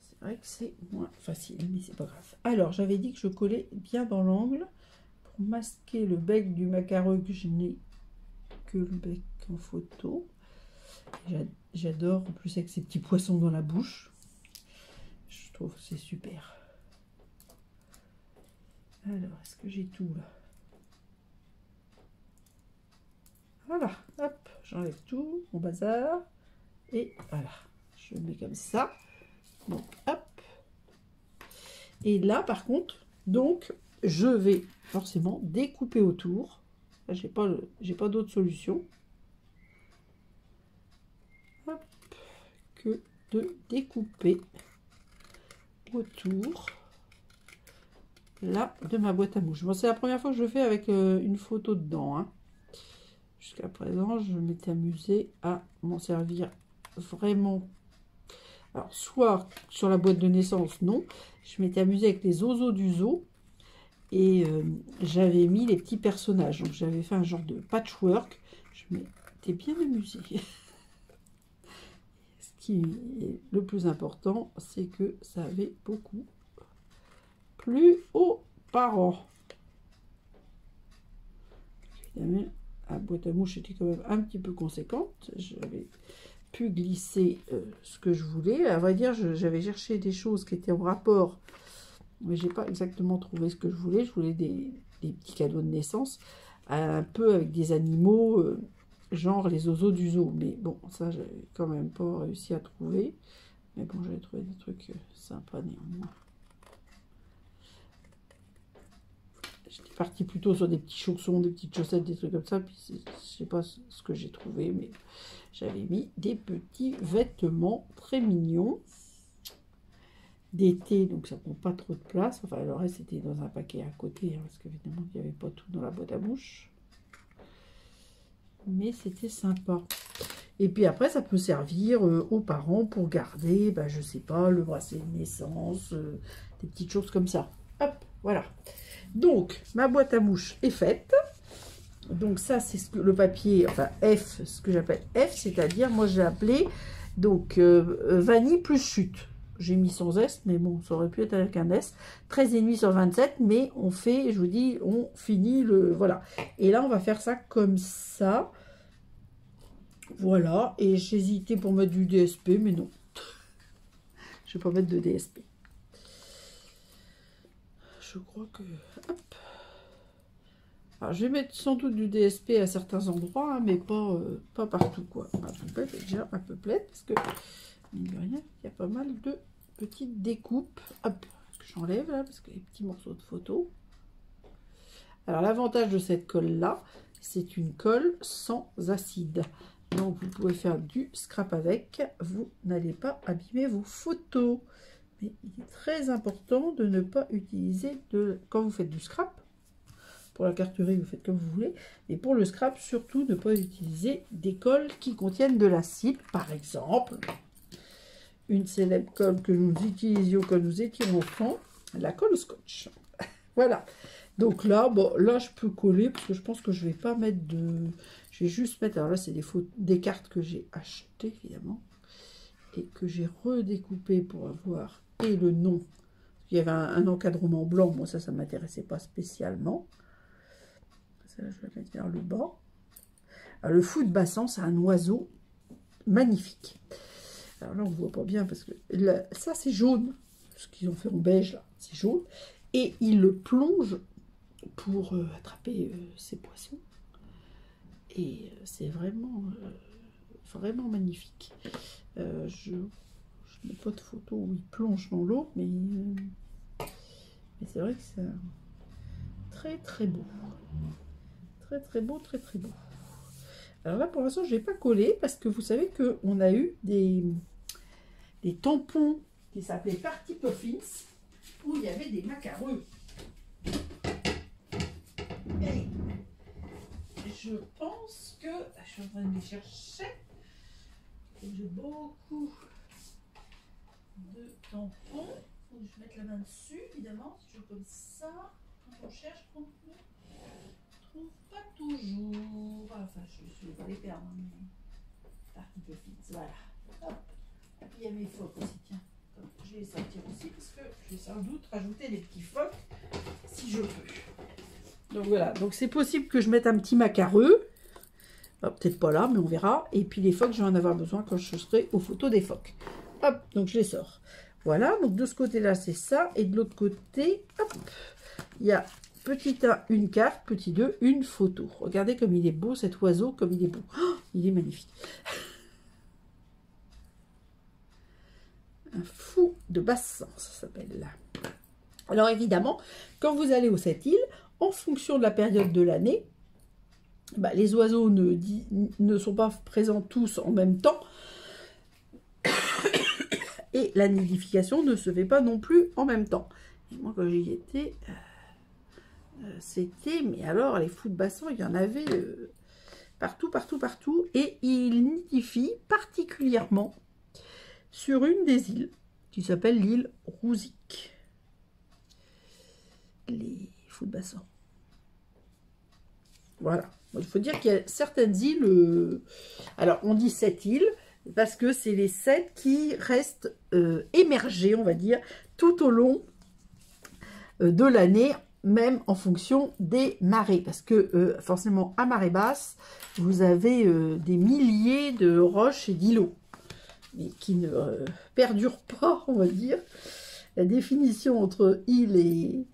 c'est vrai que c'est moins facile. Mais c'est pas grave. Alors, j'avais dit que je collais bien dans l'angle pour masquer le bec du macaron que je n'ai que le bec en photo. J'adore en plus avec ces petits poissons dans la bouche. Je trouve que c'est super. Alors, est-ce que j'ai tout là? Voilà, hop, j'enlève tout, mon bazar. Et voilà, je le mets comme ça. Donc, hop. Et là, par contre, donc, je vais forcément découper autour. Là, j'ai pas d'autre solution. Hop, que de découper autour là de ma boîte à mouches. Bon, c'est la première fois que je le fais avec une photo dedans, hein. Jusqu'à présent, je m'étais amusée à m'en servir vraiment. Alors, soit sur la boîte de naissance, non. Je m'étais amusée avec les oiseaux du zoo. Et j'avais mis les petits personnages. Donc, j'avais fait un genre de patchwork. Je m'étais bien amusée. Ce qui est le plus important, c'est que ça avait beaucoup plu aux parents. Évidemment, la boîte à mouches était quand même un petit peu conséquente. J'avais pu glisser ce que je voulais. À vrai dire, j'avais cherché des choses qui étaient en rapport, mais j'ai pas exactement trouvé ce que je voulais. Je voulais des petits cadeaux de naissance, un peu avec des animaux, genre les oiseaux du zoo. Mais bon, ça, j'avais quand même pas réussi à trouver. Mais bon, j'avais trouvé des trucs sympas néanmoins. J'étais partie plutôt sur des petits chaussons, des petites chaussettes, des trucs comme ça. Puis je sais pas ce que j'ai trouvé, mais j'avais mis des petits vêtements très mignons d'été, donc ça prend pas trop de place. Enfin, le reste c'était dans un paquet à côté, hein, parce qu'évidemment il n'y avait pas tout dans la boîte à mouches. Mais c'était sympa. Et puis après, ça peut servir aux parents pour garder, bah, je sais pas, le bracelet de naissance, des petites choses comme ça. Hop, voilà. Donc, ma boîte à mouches est faite. Donc ça, c'est ce que le papier, enfin F, ce que j'appelle F, c'est-à-dire, moi j'ai appelé, donc, vanille plus chute. J'ai mis sans S, mais bon, ça aurait pu être avec un S. 13,5 sur 27, mais on fait, je vous dis, on finit le... Voilà. Et là, on va faire ça comme ça. Voilà. Et j'hésitais pour mettre du DSP, mais non. Je ne vais pas mettre de DSP. Je crois que... Hop. Alors, je vais mettre sans doute du DSP à certains endroits, hein, mais pas partout, quoi. Ma poupette est déjà un peu pleine, parce que, mine de rien, il y a pas mal de petites découpes. Hop, que j'enlève, là, parce que les petits morceaux de photo. Alors, l'avantage de cette colle-là, c'est une colle sans acide. Donc, vous pouvez faire du scrap avec. Vous n'allez pas abîmer vos photos. Mais il est très important de ne pas utiliser quand vous faites du scrap. Pour la carterie, vous faites comme vous voulez. Et pour le scrap, surtout, ne pas utiliser des colles qui contiennent de l'acide. Par exemple, une célèbre colle que nous utilisions quand nous étions enfants, la colle au scotch. Voilà. Donc là, bon, là, je peux coller parce que je pense que je ne vais pas mettre de... Je vais juste mettre... Alors là, c'est des cartes que j'ai achetées, évidemment. Et que j'ai redécoupées pour avoir... Et le nom. Il y avait un encadrement blanc. Moi, ça ne m'intéressait pas spécialement. Ça, je vais mettre vers le bas. Alors, le fou de bassan, c'est un oiseau magnifique. Alors là, on ne voit pas bien parce que là, ça, c'est jaune. Ce qu'ils ont fait en beige, là, c'est jaune. Et il le plonge pour attraper ses poissons. Et c'est vraiment, vraiment magnifique. Je n'ai pas de photo où il plonge dans l'eau, mais c'est vrai que c'est très très beau. Très très beau, très très beau. Alors là, pour l'instant, je ne vais pas coller parce que vous savez qu'on a eu des tampons qui s'appelaient Party Puffins où il y avait des macareux. Et je pense que je suis en train de les chercher. J'ai beaucoup de tampons. Faut que je mette la main dessus, évidemment. Si je fais comme ça, quand on cherche, on ne trouve pas toujours. Enfin, je vais pas les perdre. Mais... Party Puffins, voilà. Hop. Et puis il y a mes phoques aussi, tiens. Je vais les sortir aussi parce que je vais sans doute rajouter des petits phoques si je peux. Donc voilà, donc c'est possible que je mette un petit macareux. Peut-être pas là, mais on verra. Et puis les phoques, je vais en avoir besoin quand je serai aux photos des phoques. Hop, donc je les sors. Voilà, donc de ce côté-là, c'est ça. Et de l'autre côté, hop, il y a petit 1, une carte. Petit 2, une photo. Regardez comme il est beau cet oiseau, comme il est beau. Oh, il est magnifique. Un fou de bassin, ça s'appelle là. Alors évidemment, quand vous allez aux 7 îles, en fonction de la période de l'année, bah, les oiseaux ne sont pas présents tous en même temps. Et la nidification ne se fait pas non plus en même temps. Et moi, quand j'y étais, c'était... Mais alors, les fous de bassin, il y en avait partout, partout, partout. Et ils nidifient particulièrement sur une des îles, qui s'appelle l'île Rouzic. Les fous de bassin. Voilà. Il faut dire qu'il y a certaines îles... alors, on dit 7 îles, parce que c'est les 7 qui restent émergées, on va dire, tout au long de l'année, même en fonction des marées. Parce que, forcément, à marée basse, vous avez des milliers de roches et d'îlots, mais qui ne perdurent pas, on va dire. La définition entre île et...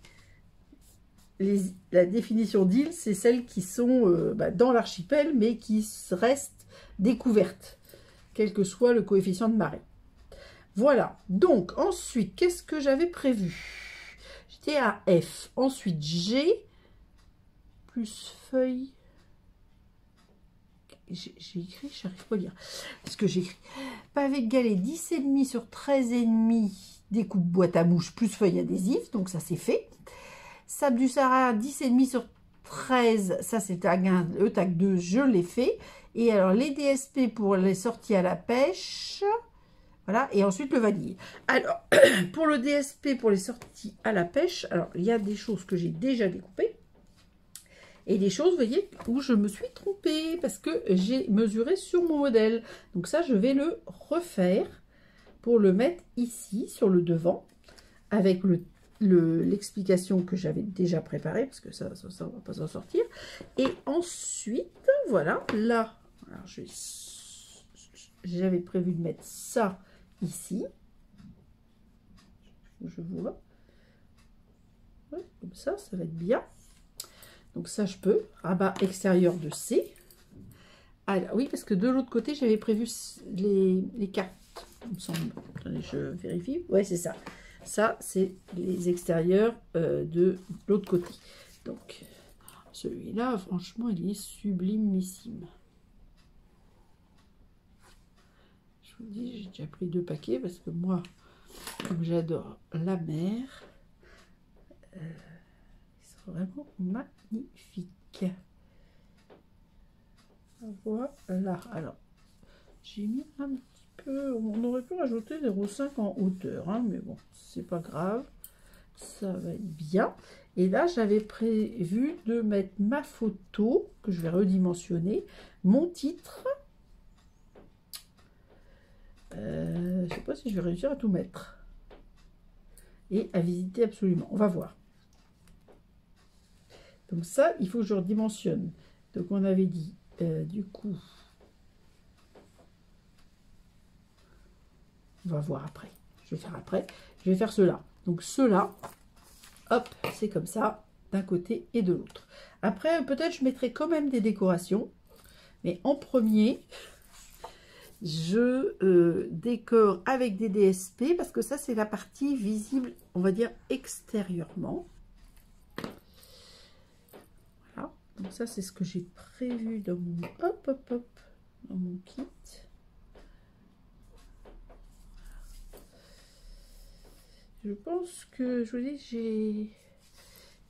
la définition d'île, c'est celles qui sont dans l'archipel, mais qui restent découvertes, quel que soit le coefficient de marée. Voilà. Donc, ensuite, qu'est-ce que j'avais prévu? J'étais à F. Ensuite, G, plus feuille. J'ai écrit, j'arrive pas à lire. Ce que j'ai écrit. Pavé de galet, 10,5 sur 13,5, découpe boîte à mouche, plus feuille adhésive. Donc, ça, c'est fait. Sable du Sahara, 10,5 sur 13, ça c'est le tag 2, je l'ai fait. Et alors les DSP pour les sorties à la pêche, voilà, et ensuite le vanille. Alors, pour le DSP pour les sorties à la pêche, alors il y a des choses que j'ai déjà découpées, et des choses, vous voyez, où je me suis trompée, parce que j'ai mesuré sur mon modèle. Donc ça, je vais le refaire pour le mettre ici, sur le devant, avec l'explication que j'avais déjà préparée, parce que ça on va pas s'en sortir. Et ensuite, voilà, là, j'avais prévu de mettre ça ici. Je vois. Ouais, comme ça va être bien. Donc ça, je peux. Rabat extérieur de C. Alors, oui, parce que de l'autre côté, j'avais prévu les cartes, il me semble. Attendez, je vérifie. Ouais, c'est ça. Ça, c'est les extérieurs de l'autre côté. Donc, celui-là, franchement, il est sublimissime. Je vous dis, j'ai déjà pris 2 paquets parce que moi, comme j'adore la mer, c'est vraiment magnifique. Voilà. Alors, j'ai mis un petit peu... On aurait pu rajouter 0,5 en hauteur, hein, mais bon, c'est pas grave. Ça va être bien. Et là, j'avais prévu de mettre ma photo, que je vais redimensionner, mon titre. Je sais pas si je vais réussir à tout mettre. Et à visiter absolument. On va voir. Donc ça, il faut que je redimensionne. Donc on avait dit, du coup, on va voir après. Je vais faire après. Je vais faire cela. Donc cela, hop, c'est comme ça, d'un côté et de l'autre. Après, peut-être je mettrai quand même des décorations. Mais en premier, je décore avec des DSP parce que ça, c'est la partie visible, on va dire, extérieurement. Voilà. Donc ça, c'est ce que j'ai prévu dans mon, dans mon kit. Je pense que, je vous dis,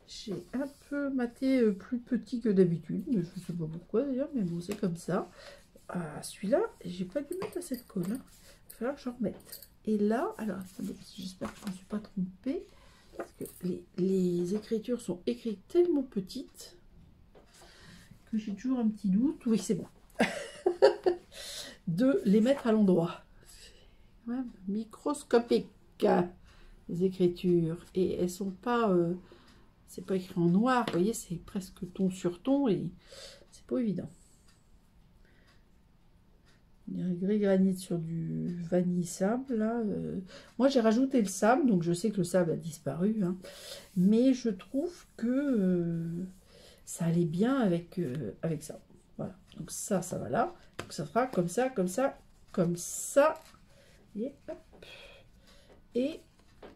j'ai un peu maté plus petit que d'habitude. Je ne sais pas pourquoi d'ailleurs, mais bon, c'est comme ça. Ah, celui-là, j'ai pas dû mettre à cette colle. Hein. Il va falloir que j'en remette. Et là, alors, j'espère que je ne me suis pas trompée. Parce que les écritures sont écrites tellement petites que j'ai toujours un petit doute. Oui, c'est bon. De les mettre à l'endroit. Ouais, microscopique. Les écritures, et elles sont pas c'est pas écrit en noir, vous voyez, c'est presque ton sur ton et c'est pas évident. Gris granit sur du vanille sable, là. Moi, j'ai rajouté le sable, donc je sais que le sable a disparu. Hein, mais je trouve que ça allait bien avec, avec ça. Voilà. Donc ça va là. Donc ça sera comme ça, comme ça, comme ça. Et hop. Et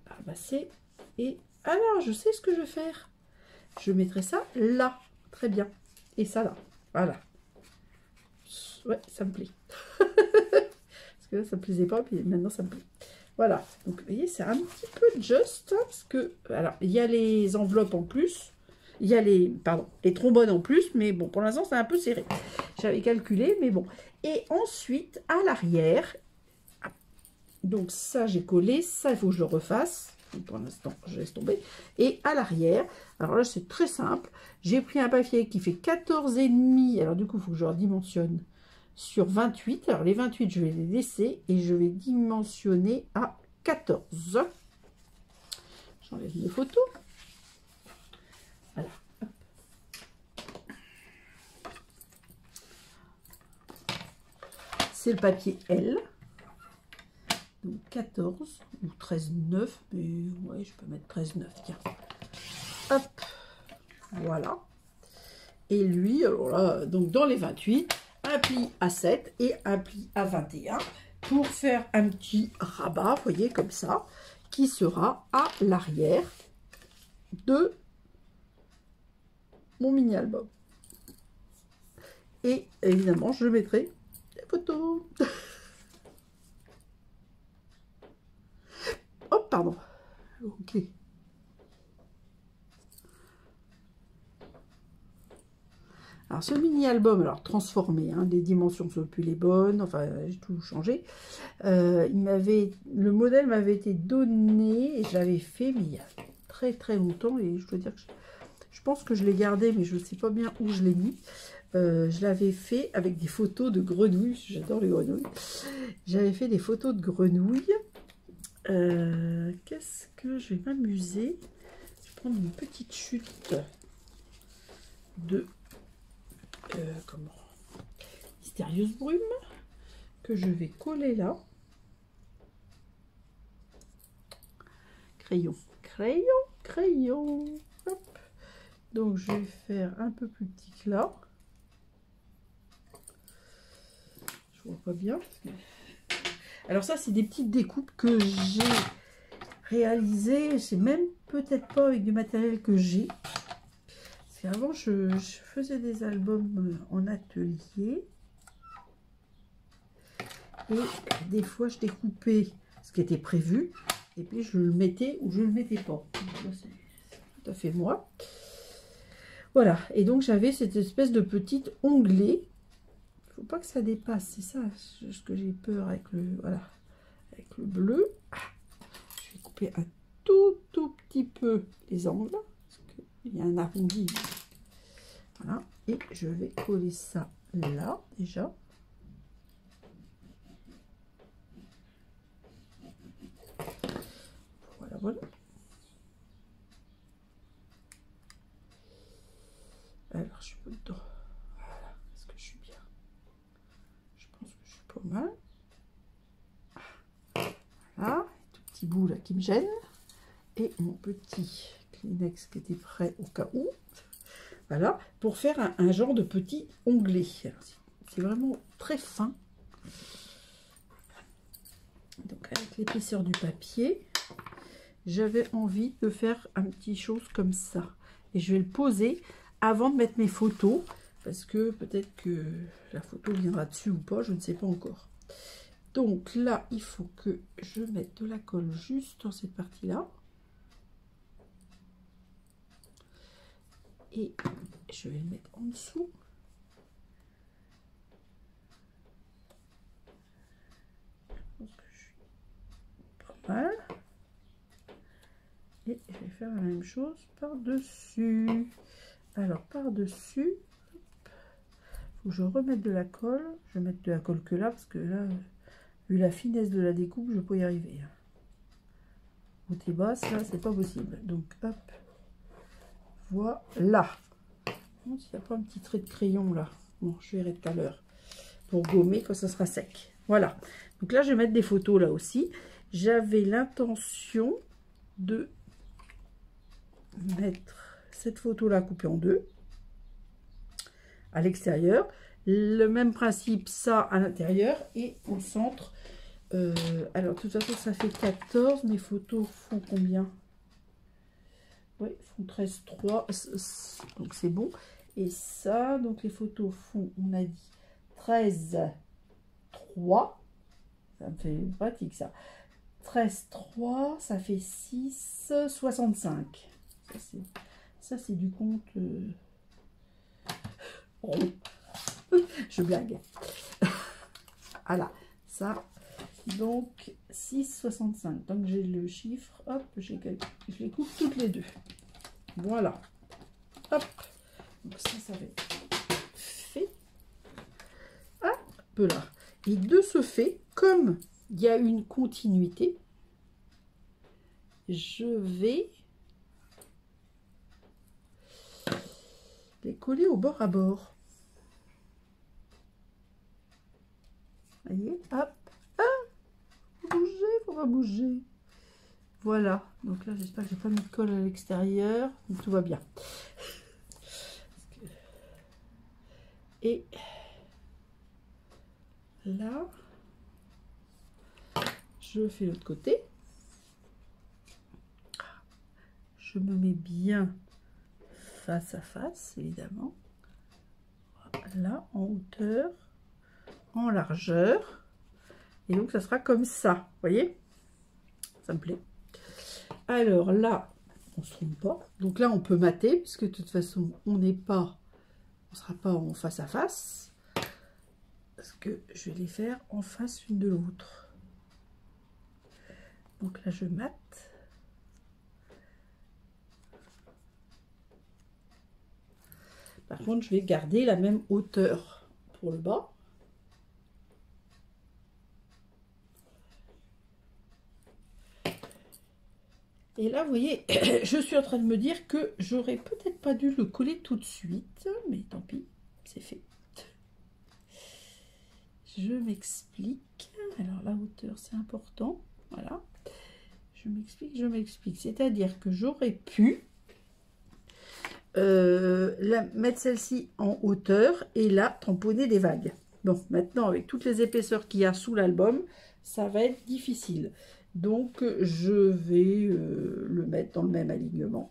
ramasser. Et alors, je sais ce que je vais faire. Je mettrai ça là. Très bien. Et ça là. Voilà. Ouais, ça me plaît. Parce que là, ça me plaisait pas, puis maintenant, ça me plaît. Voilà. Donc, vous voyez, c'est un petit peu juste. Hein, parce que, alors, il y a les enveloppes en plus. Il y a les, pardon, les trombones en plus. Mais bon, pour l'instant, c'est un peu serré. J'avais calculé, mais bon. Et ensuite, à l'arrière, donc ça, j'ai collé. Ça, il faut que je le refasse. Pour l'instant, je laisse tomber. Et à l'arrière, alors là, c'est très simple. J'ai pris un papier qui fait 14,5. Alors, du coup, il faut que je redimensionne sur 28. Alors, les 28, je vais les laisser et je vais dimensionner à 14. J'enlève mes photos. Voilà. C'est le papier L. Donc 14 ou 13,9. Mais ouais, je peux mettre 13,9. Tiens. Hop. Voilà. Et lui, alors là, donc dans les 28, un pli à 7 et un pli à 21 pour faire un petit rabat, vous voyez, comme ça, qui sera à l'arrière de mon mini-album. Et évidemment, je mettrai des photos. Oh, pardon. Ok. Alors, ce mini-album, alors transformé, hein, les dimensions ne sont plus les bonnes, enfin, j'ai tout changé. Le modèle m'avait été donné et je l'avais fait, mais il y a très très longtemps. Et je dois dire que je pense que je l'ai gardé, mais je ne sais pas bien où je l'ai mis. Je l'avais fait avec des photos de grenouilles, j'adore les grenouilles. J'avais fait des photos de grenouilles. Qu'est-ce que je vais m'amuser? Je vais prendre une petite chute de comment, mystérieuse brume que je vais coller là. Crayon, crayon, crayon. Hop. Donc je vais faire un peu plus petit que là. Je vois pas bien. Alors ça, c'est des petites découpes que j'ai réalisées. C'est même peut-être pas avec du matériel que j'ai. Avant, je faisais des albums en atelier et des fois, je découpais ce qui était prévu et puis je le mettais ou je ne le mettais pas. C'est tout à fait moi. Voilà, et donc j'avais cette espèce de petite onglet. Il ne faut pas que ça dépasse, c'est ça ce que j'ai peur avec le, voilà, avec le bleu. Je vais couper un tout petit peu les angles parce qu'il y a un arrondi. Voilà, et je vais coller ça là, déjà. Voilà, voilà. Alors, je suis pas dedans. Voilà, est-ce que je suis bien? Je pense que je suis pas mal. Voilà, tout petit bout là qui me gêne. Et mon petit Kleenex qui était prêt au cas où. Voilà, pour faire un genre de petit onglet. C'est vraiment très fin. Donc avec l'épaisseur du papier, j'avais envie de faire un petit chose comme ça. Et je vais le poser avant de mettre mes photos. Parce que peut-être que la photo viendra dessus ou pas, je ne sais pas encore. Donc là, il faut que je mette de la colle juste dans cette partie-là. Et je vais le mettre en dessous. Je pense que je suis pas mal. Et je vais faire la même chose par-dessus. Alors, par-dessus, faut que je remette de la colle. Je vais mettre de la colle que là, parce que là, vu la finesse de la découpe, je ne peux pas y arriver. Côté basse, là, c'est pas possible. Donc, hop. Voilà. S'il n'y a pas un petit trait de crayon là. Bon, je verrai tout à l'heure. pour gommer quand ça sera sec. Voilà. Donc là, je vais mettre des photos là aussi. J'avais l'intention de mettre cette photo-là coupée en deux à l'extérieur. Le même principe, ça à l'intérieur et au centre. Alors, de toute façon, ça fait 14. Mes photos font combien? Oui, font 13,3. Donc, c'est bon. Et ça, donc les photos font, on a dit 13,3. Ça me fait pratique, ça. 13,3, ça fait 6,65. Ça, c'est du compte... rond. Je blague. Voilà, ça... Donc, 6,65. Donc, j'ai le chiffre. Hop, je les coupe toutes les deux. Voilà. Hop. Donc, ça va être fait. Hop là. Et de ce fait, comme il y a une continuité, je vais les coller au bord à bord. Vous voyez, hop. Faut pas bouger. Voilà. Donc là, j'espère que j'ai pas mis de colle à l'extérieur. Donc tout va bien. Et là, je fais l'autre côté. Je me mets bien face à face, évidemment. Là, en hauteur, en largeur. Et donc, ça sera comme ça. Vous voyez? Ça me plaît. Alors là, on ne se trompe pas. Donc là, on peut mater, puisque de toute façon, on sera pas en face à face. Parce que je vais les faire en face une de l'autre. Donc là, je mate. Par contre, je vais garder la même hauteur pour le bas. Et là, vous voyez, je suis en train de me dire que j'aurais peut-être pas dû le coller tout de suite, mais tant pis, c'est fait. Je m'explique. Alors, la hauteur, c'est important. Voilà. Je m'explique. C'est-à-dire que j'aurais pu mettre celle-ci en hauteur et là, tamponner des vagues. Bon, maintenant, avec toutes les épaisseurs qu'il y a sous l'album, ça va être difficile. Donc, je vais le mettre dans le même alignement.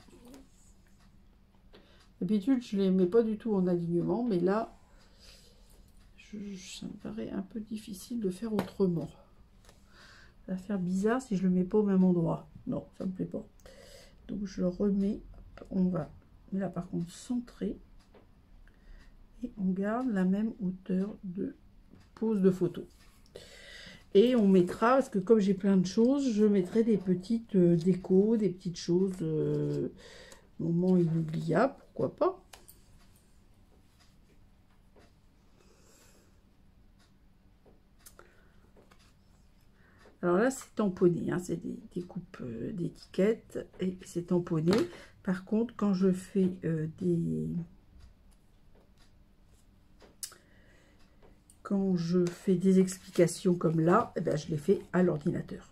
D'habitude, je ne les mets pas du tout en alignement, mais là, ça me paraît un peu difficile de faire autrement. Ça va faire bizarre si je ne le mets pas au même endroit. Non, ça ne me plaît pas. Donc, je le remets. On va, là, par contre, centrer. Et on garde la même hauteur de pose de photo. Et on mettra, parce que comme j'ai plein de choses, je mettrai des petites décos, des petites choses, moments inoubliables, pourquoi pas. Alors là, c'est tamponné, hein, c'est des coupes d'étiquettes et c'est tamponné. Par contre, quand je fais des explications comme là, eh ben, je les fais à l'ordinateur.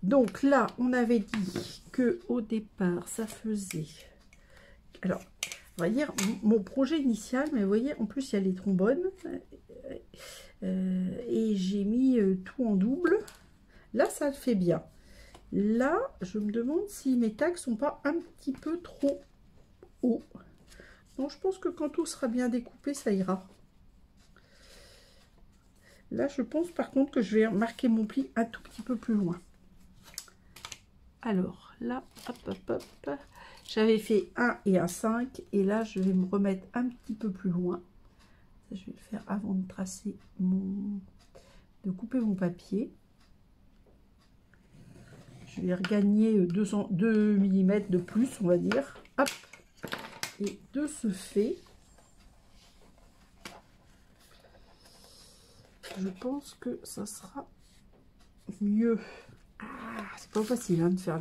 Donc là, on avait dit que au départ, ça faisait... Alors, on va dire mon projet initial, mais vous voyez, en plus, il y a les trombones. Et j'ai mis tout en double. Là, ça le fait bien. Là, je me demande si mes tags sont pas un petit peu trop hauts. Donc, je pense que quand tout sera bien découpé, ça ira. Là, je pense par contre que je vais marquer mon pli un tout petit peu plus loin. Alors, là, hop, hop, hop. J'avais fait 1 et un 5. Et là, je vais me remettre un petit peu plus loin. Ça, je vais le faire avant de tracer de couper mon papier. Je vais regagner 2 mm de plus, on va dire. Hop. Et de ce fait, je pense que ça sera mieux. Ah, c'est pas facile hein, de faire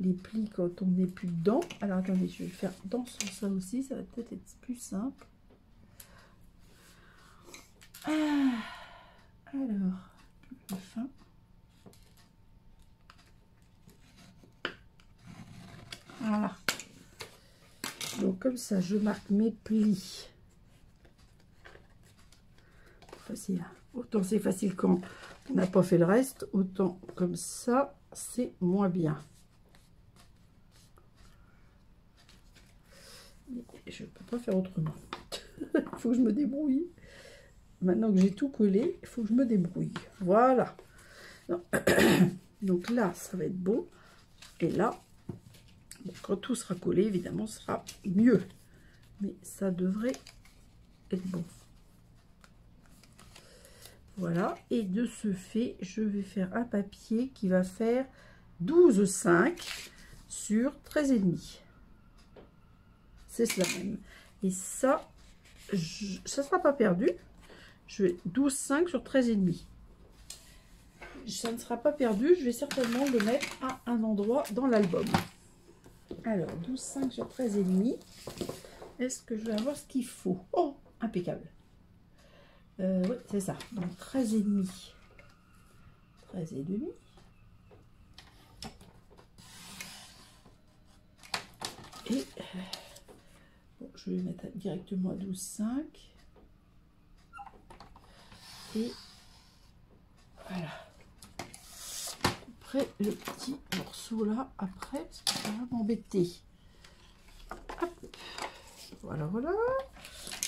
les plis quand on n'est plus dedans. Alors attendez, je vais le faire dans ce sens-là aussi, ça va peut-être être plus simple. Alors, le fin. Voilà. Donc comme ça, je marque mes plis. Facile. Autant c'est facile quand on n'a pas fait le reste, autant comme ça, c'est moins bien. Mais je ne peux pas faire autrement. Il faut que je me débrouille. Maintenant que j'ai tout collé, il faut que je me débrouille. Voilà. Donc là, ça va être bon. Et là, quand tout sera collé, évidemment, ce sera mieux. Mais ça devrait être bon. Voilà. Et de ce fait, je vais faire un papier qui va faire 12,5 sur 13,5. C'est cela même. Et ça, ça ne sera pas perdu. Je vais 12,5 sur 13,5. Ça ne sera pas perdu. Je vais certainement le mettre à un endroit dans l'album. Alors, 12,5 sur 13,5. Est-ce que je vais avoir ce qu'il faut? Oh, impeccable. Oui, c'est ça. Donc, 13,5. 13,5. Et bon, je vais mettre directement à 12,5. Et voilà. Après, le petit morceau là, après, parce que ça va m'embêter. Voilà, voilà.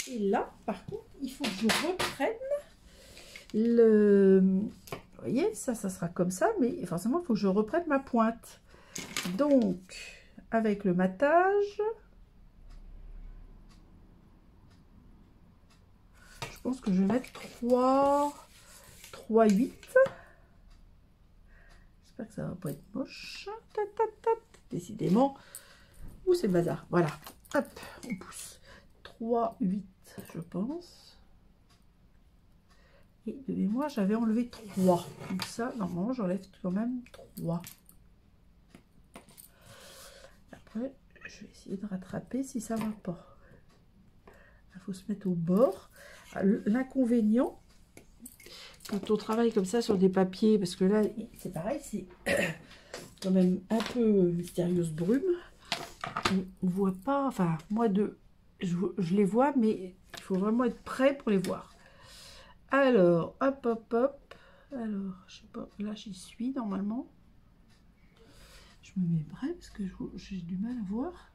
Et là, par contre, il faut que je reprenne le... Vous voyez, ça sera comme ça, mais forcément, il faut que je reprenne ma pointe. Donc, avec le matage, je pense que je vais mettre 3,8. J'espère que ça va pas être moche. Décidément, où c'est le bazar. Voilà. Hop, on pousse. 3,8, je pense. Et de mémoire, j'avais enlevé 3. Donc ça, normalement, j'enlève quand même 3. Après, je vais essayer de rattraper si ça va pas. Il faut se mettre au bord. L'inconvénient, quand on travaille comme ça sur des papiers, parce que là, c'est pareil, c'est quand même un peu mystérieuse brume. On voit pas, enfin, moi, je les vois, mais il faut vraiment être prêt pour les voir. Alors, hop, hop, hop. Alors, je sais pas, là, j'y suis normalement. Je me mets prêt parce que j'ai du mal à voir.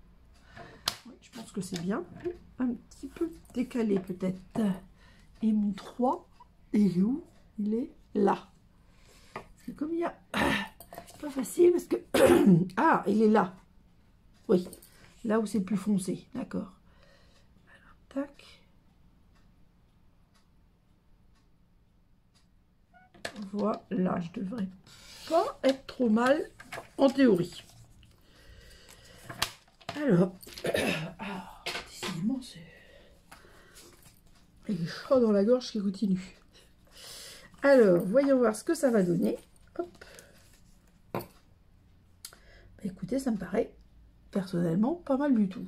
Oui, je pense que c'est bien. Un petit peu décalé peut-être. Et mon 3, il est où? Il est là. Parce que comme il y a... pas facile parce que... ah, il est là. Oui, là où c'est plus foncé. D'accord. Alors, tac. Voilà, je devrais pas être trop mal en théorie. Alors, décidément, c'est... Il est chaud dans la gorge qui continue. Alors, voyons voir ce que ça va donner. Hop. Bah, écoutez, ça me paraît personnellement pas mal du tout.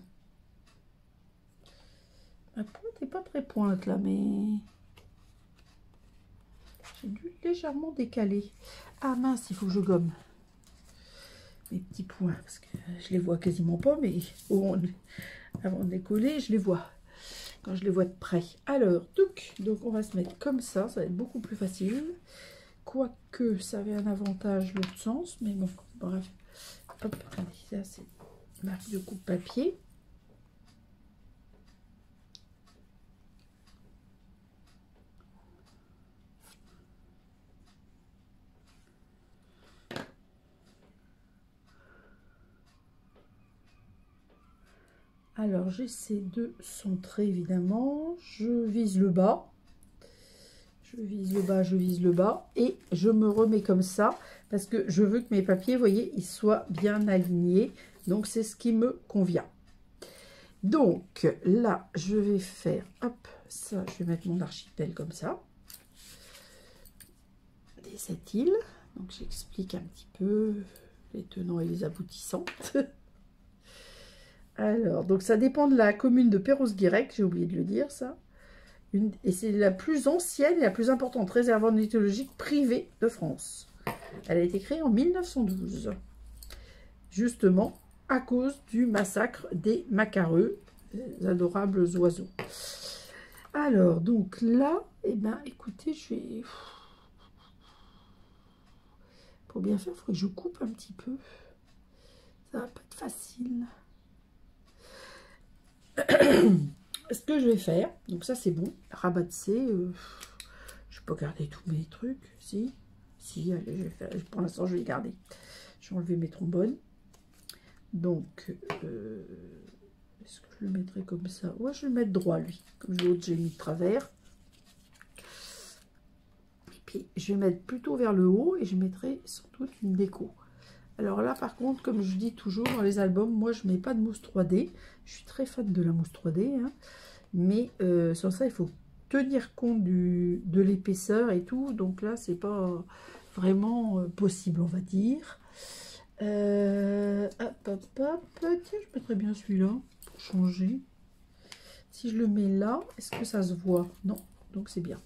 Ma pointe n'est pas très pointe là, mais j'ai dû légèrement décaler. Ah mince, il faut que je gomme mes petits points parce que je les vois quasiment pas, mais avant de les coller, je les vois quand je les vois de près. Alors, donc on va se mettre comme ça va être beaucoup plus facile. Quoique ça avait un avantage l'autre sens, mais bon, bref. Hop, allez, ça c'est marque de coupe-papier. Alors, j'essaie de centrer, évidemment. Je vise le bas. Je vise le bas, je vise le bas. Et je me remets comme ça. Parce que je veux que mes papiers, vous voyez, ils soient bien alignés. Donc, c'est ce qui me convient. Donc, là, je vais faire... Hop, ça, je vais mettre mon archipel comme ça. Des 7 îles. Donc, j'explique un petit peu les tenants et les aboutissants. Alors, donc ça dépend de la commune de Perros-Guirec, j'ai oublié de le dire ça. Et c'est la plus ancienne et la plus importante réserve ornithologique privée de France. Elle a été créée en 1912, justement à cause du massacre des macareux, les adorables oiseaux. Alors, donc là, eh ben, écoutez, je vais... Pour bien faire, il faudrait que je coupe un petit peu. Ça va pas être facile. Ce que je vais faire, donc ça c'est bon, rabatser, je peux garder tous mes trucs, si, allez, je vais faire, pour l'instant je vais les garder. Je vais enlever mes trombones. Donc, est-ce que je le mettrai comme ça? Ouais, je vais le mettre droit lui, comme l'autre j'ai mis de travers. Et puis je vais mettre plutôt vers le haut et je mettrai sans doute une déco. Alors là par contre, comme je dis toujours dans les albums, moi je mets pas de mousse 3D. Je suis très fan de la mousse 3D, hein. Mais sur ça il faut tenir compte de l'épaisseur et tout. Donc là c'est pas vraiment possible, on va dire. Hop, hop, hop. Tiens, je mettrais bien celui-là pour changer. Si je le mets là, est-ce que ça se voit? Non, donc c'est bien.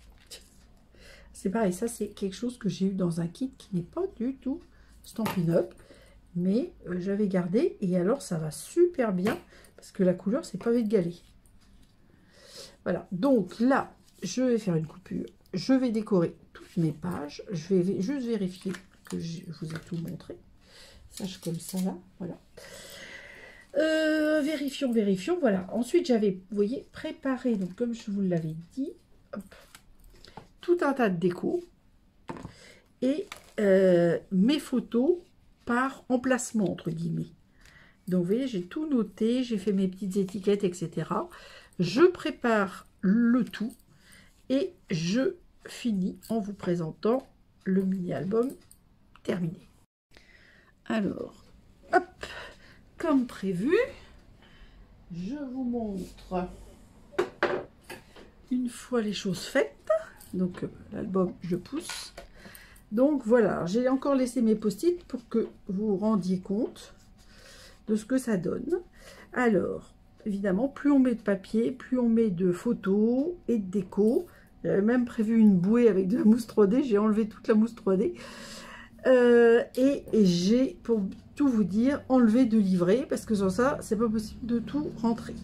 C'est pareil, ça c'est quelque chose que j'ai eu dans un kit qui n'est pas du tout Stampin' Up, mais j'avais gardé et alors ça va super bien parce que la couleur c'est pavé de galet. Voilà, donc là je vais faire une coupure, je vais décorer toutes mes pages, je vais juste vérifier que je vous ai tout montré. Sache comme ça là, voilà. Vérifions, voilà. Ensuite j'avais, vous voyez, préparé, donc comme je vous l'avais dit, hop, tout un tas de déco et mes photos par emplacement entre guillemets. Donc vous voyez, j'ai tout noté, j'ai fait mes petites étiquettes, etc. Je prépare le tout et je finis en vous présentant le mini album terminé. Alors, hop, comme prévu, je vous montre une fois les choses faites. Donc l'album je pousse. Donc voilà, j'ai encore laissé mes post-it pour que vous vous rendiez compte de ce que ça donne. Alors évidemment, plus on met de papier, plus on met de photos et de déco. J'avais même prévu une bouée avec de la mousse 3D, j'ai enlevé toute la mousse 3D. Et j'ai, pour tout vous dire, enlevé de livret parce que sans ça c'est pas possible de tout rentrer.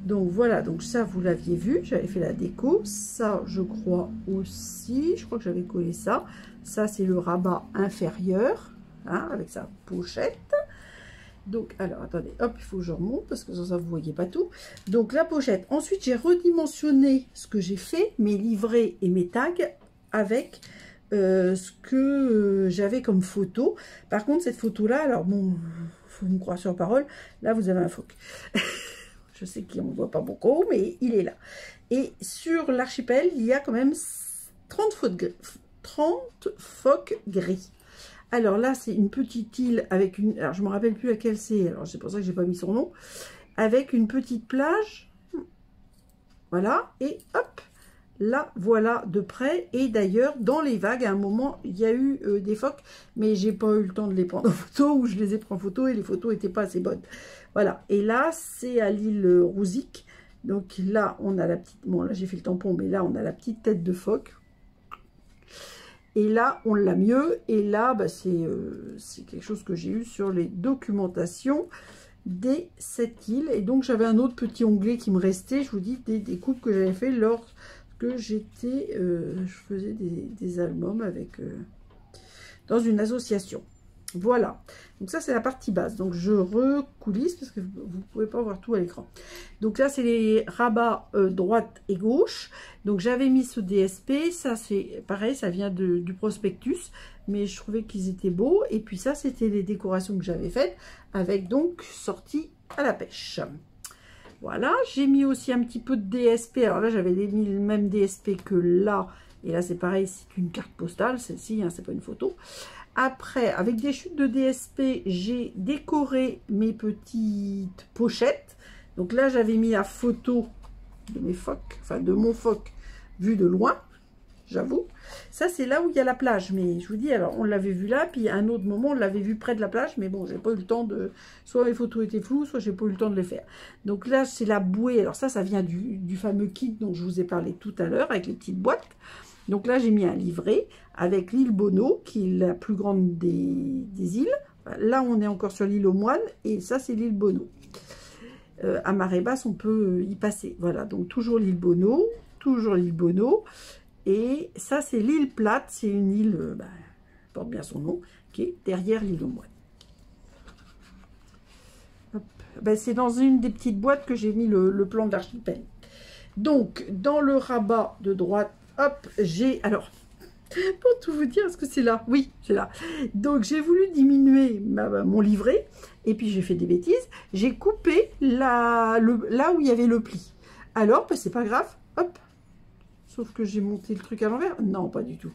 Donc voilà, donc ça vous l'aviez vu, j'avais fait la déco, ça je crois aussi, je crois que j'avais collé ça. Ça c'est le rabat inférieur, hein, avec sa pochette. Donc alors attendez, hop, il faut que je remonte parce que sans ça vous voyez pas tout. Donc la pochette, ensuite j'ai redimensionné ce que j'ai fait, mes livrets et mes tags avec ce que j'avais comme photo. Par contre cette photo là, alors bon, faut me croire sur parole, là vous avez un phoque. Je sais qu'on ne voit pas beaucoup, mais il est là. Et sur l'archipel, il y a quand même 30 phoques gris. Alors là, c'est une petite île avec une... Alors, je ne me rappelle plus laquelle c'est. Alors, c'est pour ça que je n'ai pas mis son nom. Avec une petite plage. Voilà. Et hop, là, voilà de près. Et d'ailleurs, dans les vagues, à un moment, il y a eu des phoques. Mais j'ai pas eu le temps de les prendre en photo. Ou je les ai pris en photo et les photos n'étaient pas assez bonnes. Voilà, et là, c'est à l'île Rouzic. Donc là, on a la petite... Bon, là, j'ai fait le tampon, mais là, on a la petite tête de phoque. Et là, on l'a mieux. Et là, bah, c'est quelque chose que j'ai eu sur les documentations de cette île. Et donc, j'avais un autre petit onglet qui me restait. Je vous dis, des coupes que j'avais fait lorsque j'étais... je faisais des albums avec... dans une association. Voilà, donc ça c'est la partie basse, donc je recoulisse parce que vous ne pouvez pas voir tout à l'écran. Donc là c'est les rabats droite et gauche, donc j'avais mis ce DSP, ça c'est pareil, ça vient du prospectus, mais je trouvais qu'ils étaient beaux, et puis ça c'était les décorations que j'avais faites, avec donc sortie à la pêche. Voilà, j'ai mis aussi un petit peu de DSP, alors là j'avais mis le même DSP que là, et là c'est pareil, c'est une carte postale, celle-ci, hein, c'est pas une photo. Après, avec des chutes de DSP, j'ai décoré mes petites pochettes. Donc là, j'avais mis la photo de mes phoques, enfin de mon phoque vu de loin. j'avoue. Ça, c'est là où il y a la plage. Mais je vous dis, alors, on l'avait vu là. Puis, à un autre moment, on l'avait vu près de la plage. Mais bon, j'ai pas eu le temps de... Soit les photos étaient floues, soit j'ai pas eu le temps de les faire. Donc là, c'est la bouée. Alors ça vient du fameux kit dont je vous ai parlé tout à l'heure, avec les petites boîtes. Donc là, j'ai mis un livret avec l'île Bono, qui est la plus grande des îles. Là, on est encore sur l'île aux Moines. Et ça, c'est l'île Bono. À marée basse, on peut y passer. Voilà, donc toujours l'île Bono. Toujours l'île Bono. Et ça, c'est l'île Plate. C'est une île, porte bien son nom, qui est derrière l'île aux Moines. C'est dans une des petites boîtes que j'ai mis le plan de l'archipel. Donc, dans le rabat de droite, hop, j'ai... Alors, pour tout vous dire, est-ce que c'est là? Oui, c'est là. Donc, j'ai voulu diminuer mon livret. Et puis, j'ai fait des bêtises. J'ai coupé là où il y avait le pli. Alors, c'est pas grave. Hop. Sauf que j'ai monté le truc à l'envers. Non, pas du tout.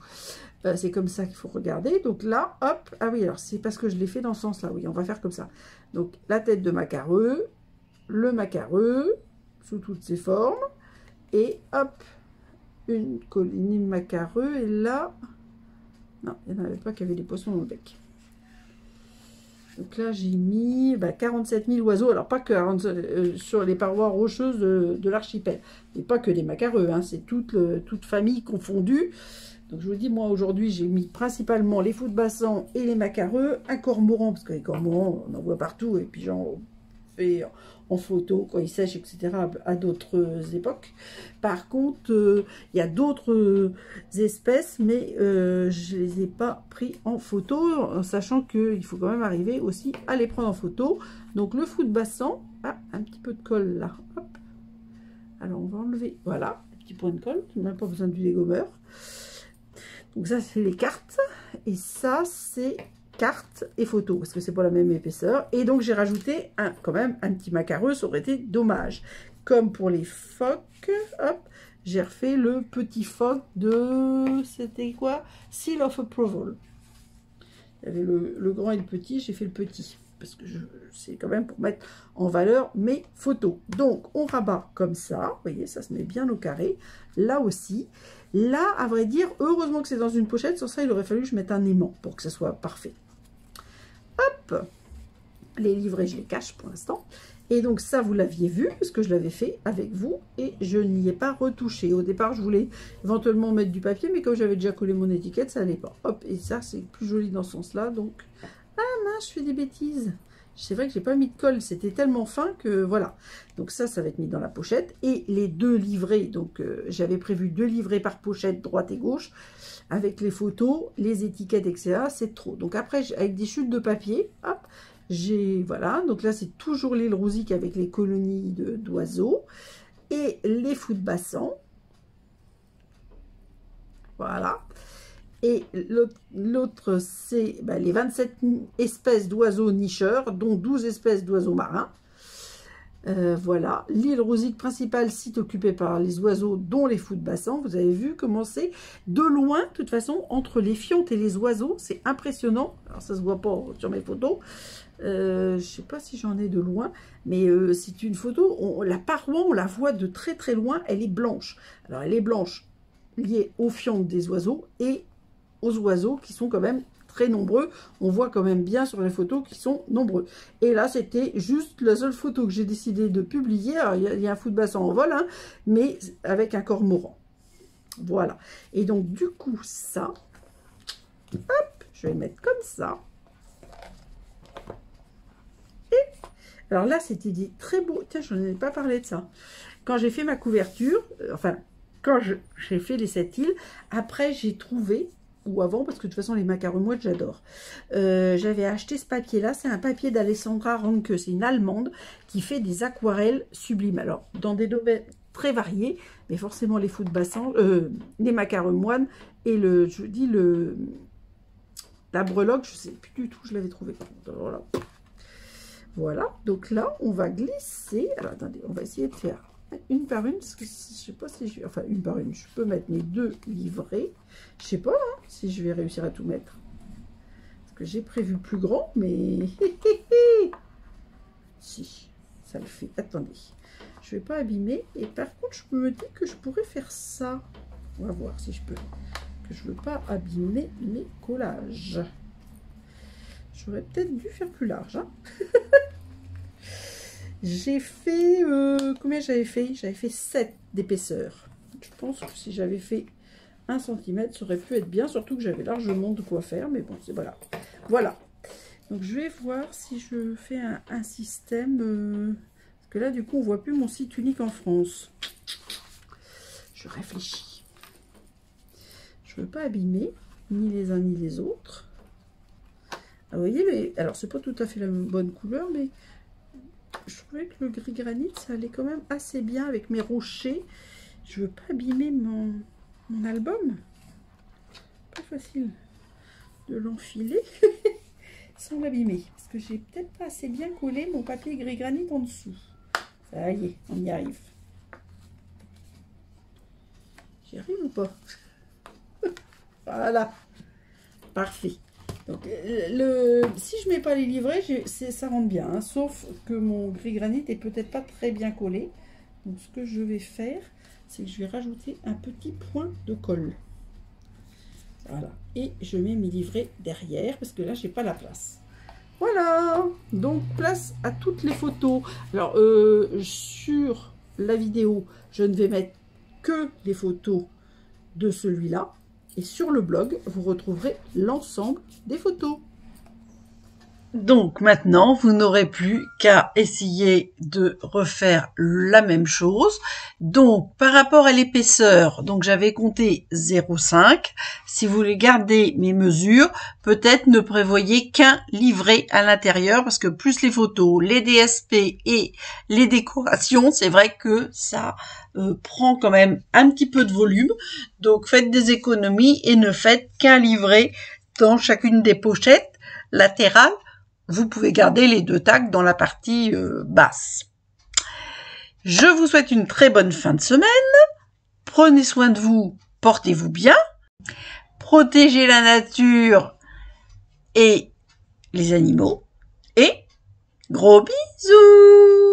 C'est comme ça qu'il faut regarder. Donc là, hop. Ah oui, alors c'est parce que je l'ai fait dans ce sens-là. Oui, on va faire comme ça. Donc, la tête de macareux. Le macareux. Sous toutes ses formes. Et hop. Une colline macareux. Et là... Non, il n'y en avait pas qui avaient des poissons dans le bec. Donc là, j'ai mis 47 000 oiseaux. Alors, pas que sur les parois rocheuses de l'archipel. Et pas que des macareux, hein, c'est toute famille confondue. Donc, je vous dis, moi, aujourd'hui, j'ai mis principalement les fous de bassin et les macareux. Un cormoran, parce que les cormorans, on en voit partout. Et puis, j'en fais en photo quand ils sèchent, etc. à d'autres époques. Par contre, il y a d'autres espèces, mais je les ai pas pris en photo, en sachant qu'il faut quand même arriver aussi à les prendre en photo. Donc le fou de bassin, un petit peu de colle là. Hop. Alors on va enlever, voilà, un petit point de colle, même pas besoin du dégommeur. Donc ça c'est les cartes, et ça c'est carte et photo, parce que c'est pas la même épaisseur. Et donc j'ai rajouté quand même un petit macareux, ça aurait été dommage. Comme pour les phoques, hop, j'ai refait le petit phoque de, c'était quoi, Seal of Approval. Il y avait le grand et le petit, j'ai fait le petit, parce que c'est quand même pour mettre en valeur mes photos. Donc on rabat comme ça, vous voyez, ça se met bien au carré, là aussi. Là, à vrai dire, heureusement que c'est dans une pochette, sans ça il aurait fallu que je mette un aimant pour que ça soit parfait. Hop, les livrets, je les cache pour l'instant. Et donc ça, vous l'aviez vu, parce que je l'avais fait avec vous, et je n'y ai pas retouché. Au départ, je voulais éventuellement mettre du papier, mais comme j'avais déjà collé mon étiquette, ça n'allait pas. Hop, et ça, c'est plus joli dans ce sens-là, donc... Ah mince, je fais des bêtises. C'est vrai que j'ai pas mis de colle, c'était tellement fin que voilà. Donc ça va être mis dans la pochette. Et les deux livrets, donc j'avais prévu 2 livrets par pochette, droite et gauche, avec les photos, les étiquettes, etc. C'est trop. Donc après, avec des chutes de papier, hop, voilà. Donc là, c'est toujours l'île Rouzic avec les colonies d'oiseaux. Et les fous de bassin. Voilà. Et l'autre, c'est les 27 espèces d'oiseaux nicheurs, dont 12 espèces d'oiseaux marins. Voilà, l'île Rouzic principale, site occupé par les oiseaux, dont les fous de bassin. Vous avez vu comment c'est de loin, de toute façon, entre les fiontes et les oiseaux. C'est impressionnant. Alors, ça se voit pas sur mes photos. Je sais pas si j'en ai de loin, mais c'est une photo. La paroi, on la voit de très très loin. Elle est blanche. Alors, elle est blanche liée aux fiontes des oiseaux et aux oiseaux qui sont quand même très nombreux. On voit quand même bien sur les photos qui sont nombreux. Et là, c'était juste la seule photo que j'ai décidé de publier. Alors, il y a un fou de bassin en vol, hein, mais avec un cormoran. Voilà. Et donc, du coup, ça, hop, je vais le mettre comme ça. Et, alors là, c'était dit très beau. Tiens, je n'en ai pas parlé de ça. Quand j'ai fait ma couverture, enfin, quand j'ai fait les 7 îles, après, j'ai trouvé... ou avant, parce que de toute façon, les macarons mouettes, j'adore. J'avais acheté ce papier-là, c'est un papier d'Alessandra Ranke, c'est une Allemande qui fait des aquarelles sublimes. Alors, dans des domaines très variés, mais forcément les fous de bassin, les macarons moines, et la breloque, je sais plus du tout, je l'avais trouvé. Voilà, donc là, on va glisser. Alors, attendez, on va essayer de faire une par une, parce que je sais pas si je... Enfin, une par une, je peux mettre mes 2 livrets. Je sais pas hein, si je vais réussir à tout mettre. Parce que j'ai prévu plus grand, mais... si, ça le fait. Attendez, je vais pas abîmer. Et par contre, je me dis que je pourrais faire ça. On va voir si je peux. Que je veux pas abîmer mes collages. J'aurais peut-être dû faire plus large. Hein. J'ai fait... combien j'avais fait? J'avais fait 7 d'épaisseur. Je pense que si j'avais fait 1 cm, ça aurait pu être bien. Surtout que j'avais largement de quoi faire. Mais bon, c'est voilà. Voilà. Donc je vais voir si je fais un système... parce que là, du coup, on voit plus mon site unique en France. Je réfléchis. Je veux pas abîmer ni les uns ni les autres. Ah, vous voyez, mais alors c'est pas tout à fait la bonne couleur, mais je trouvais que le gris granit, ça allait quand même assez bien avec mes rochers. Je veux pas abîmer mon album. Pas facile de l'enfiler sans l'abîmer, parce que j'ai peut-être pas assez bien collé mon papier gris granit en dessous. Ça y est, on y arrive. J'y arrive ou pas? Voilà, parfait. Donc, si je mets pas les livrets, ça rentre bien, hein, sauf que mon gris granit est peut-être pas très bien collé. Donc ce que je vais faire, c'est que je vais rajouter un petit point de colle. Voilà, et je mets mes livrets derrière parce que là j'ai pas la place. Voilà, donc place à toutes les photos. Alors sur la vidéo, je ne vais mettre que les photos de celui-là. Et sur le blog, vous retrouverez l'ensemble des photos. Donc maintenant, vous n'aurez plus qu'à essayer de refaire la même chose. Donc par rapport à l'épaisseur, donc j'avais compté 0,5. Si vous voulez garder mes mesures, peut-être ne prévoyez qu'un livret à l'intérieur parce que plus les photos, les DSP et les décorations, c'est vrai que ça prend quand même un petit peu de volume. Donc faites des économies et ne faites qu'un livret dans chacune des pochettes latérales. Vous pouvez garder les 2 tags dans la partie basse. Je vous souhaite une très bonne fin de semaine. Prenez soin de vous, portez-vous bien. Protégez la nature et les animaux. Et gros bisous!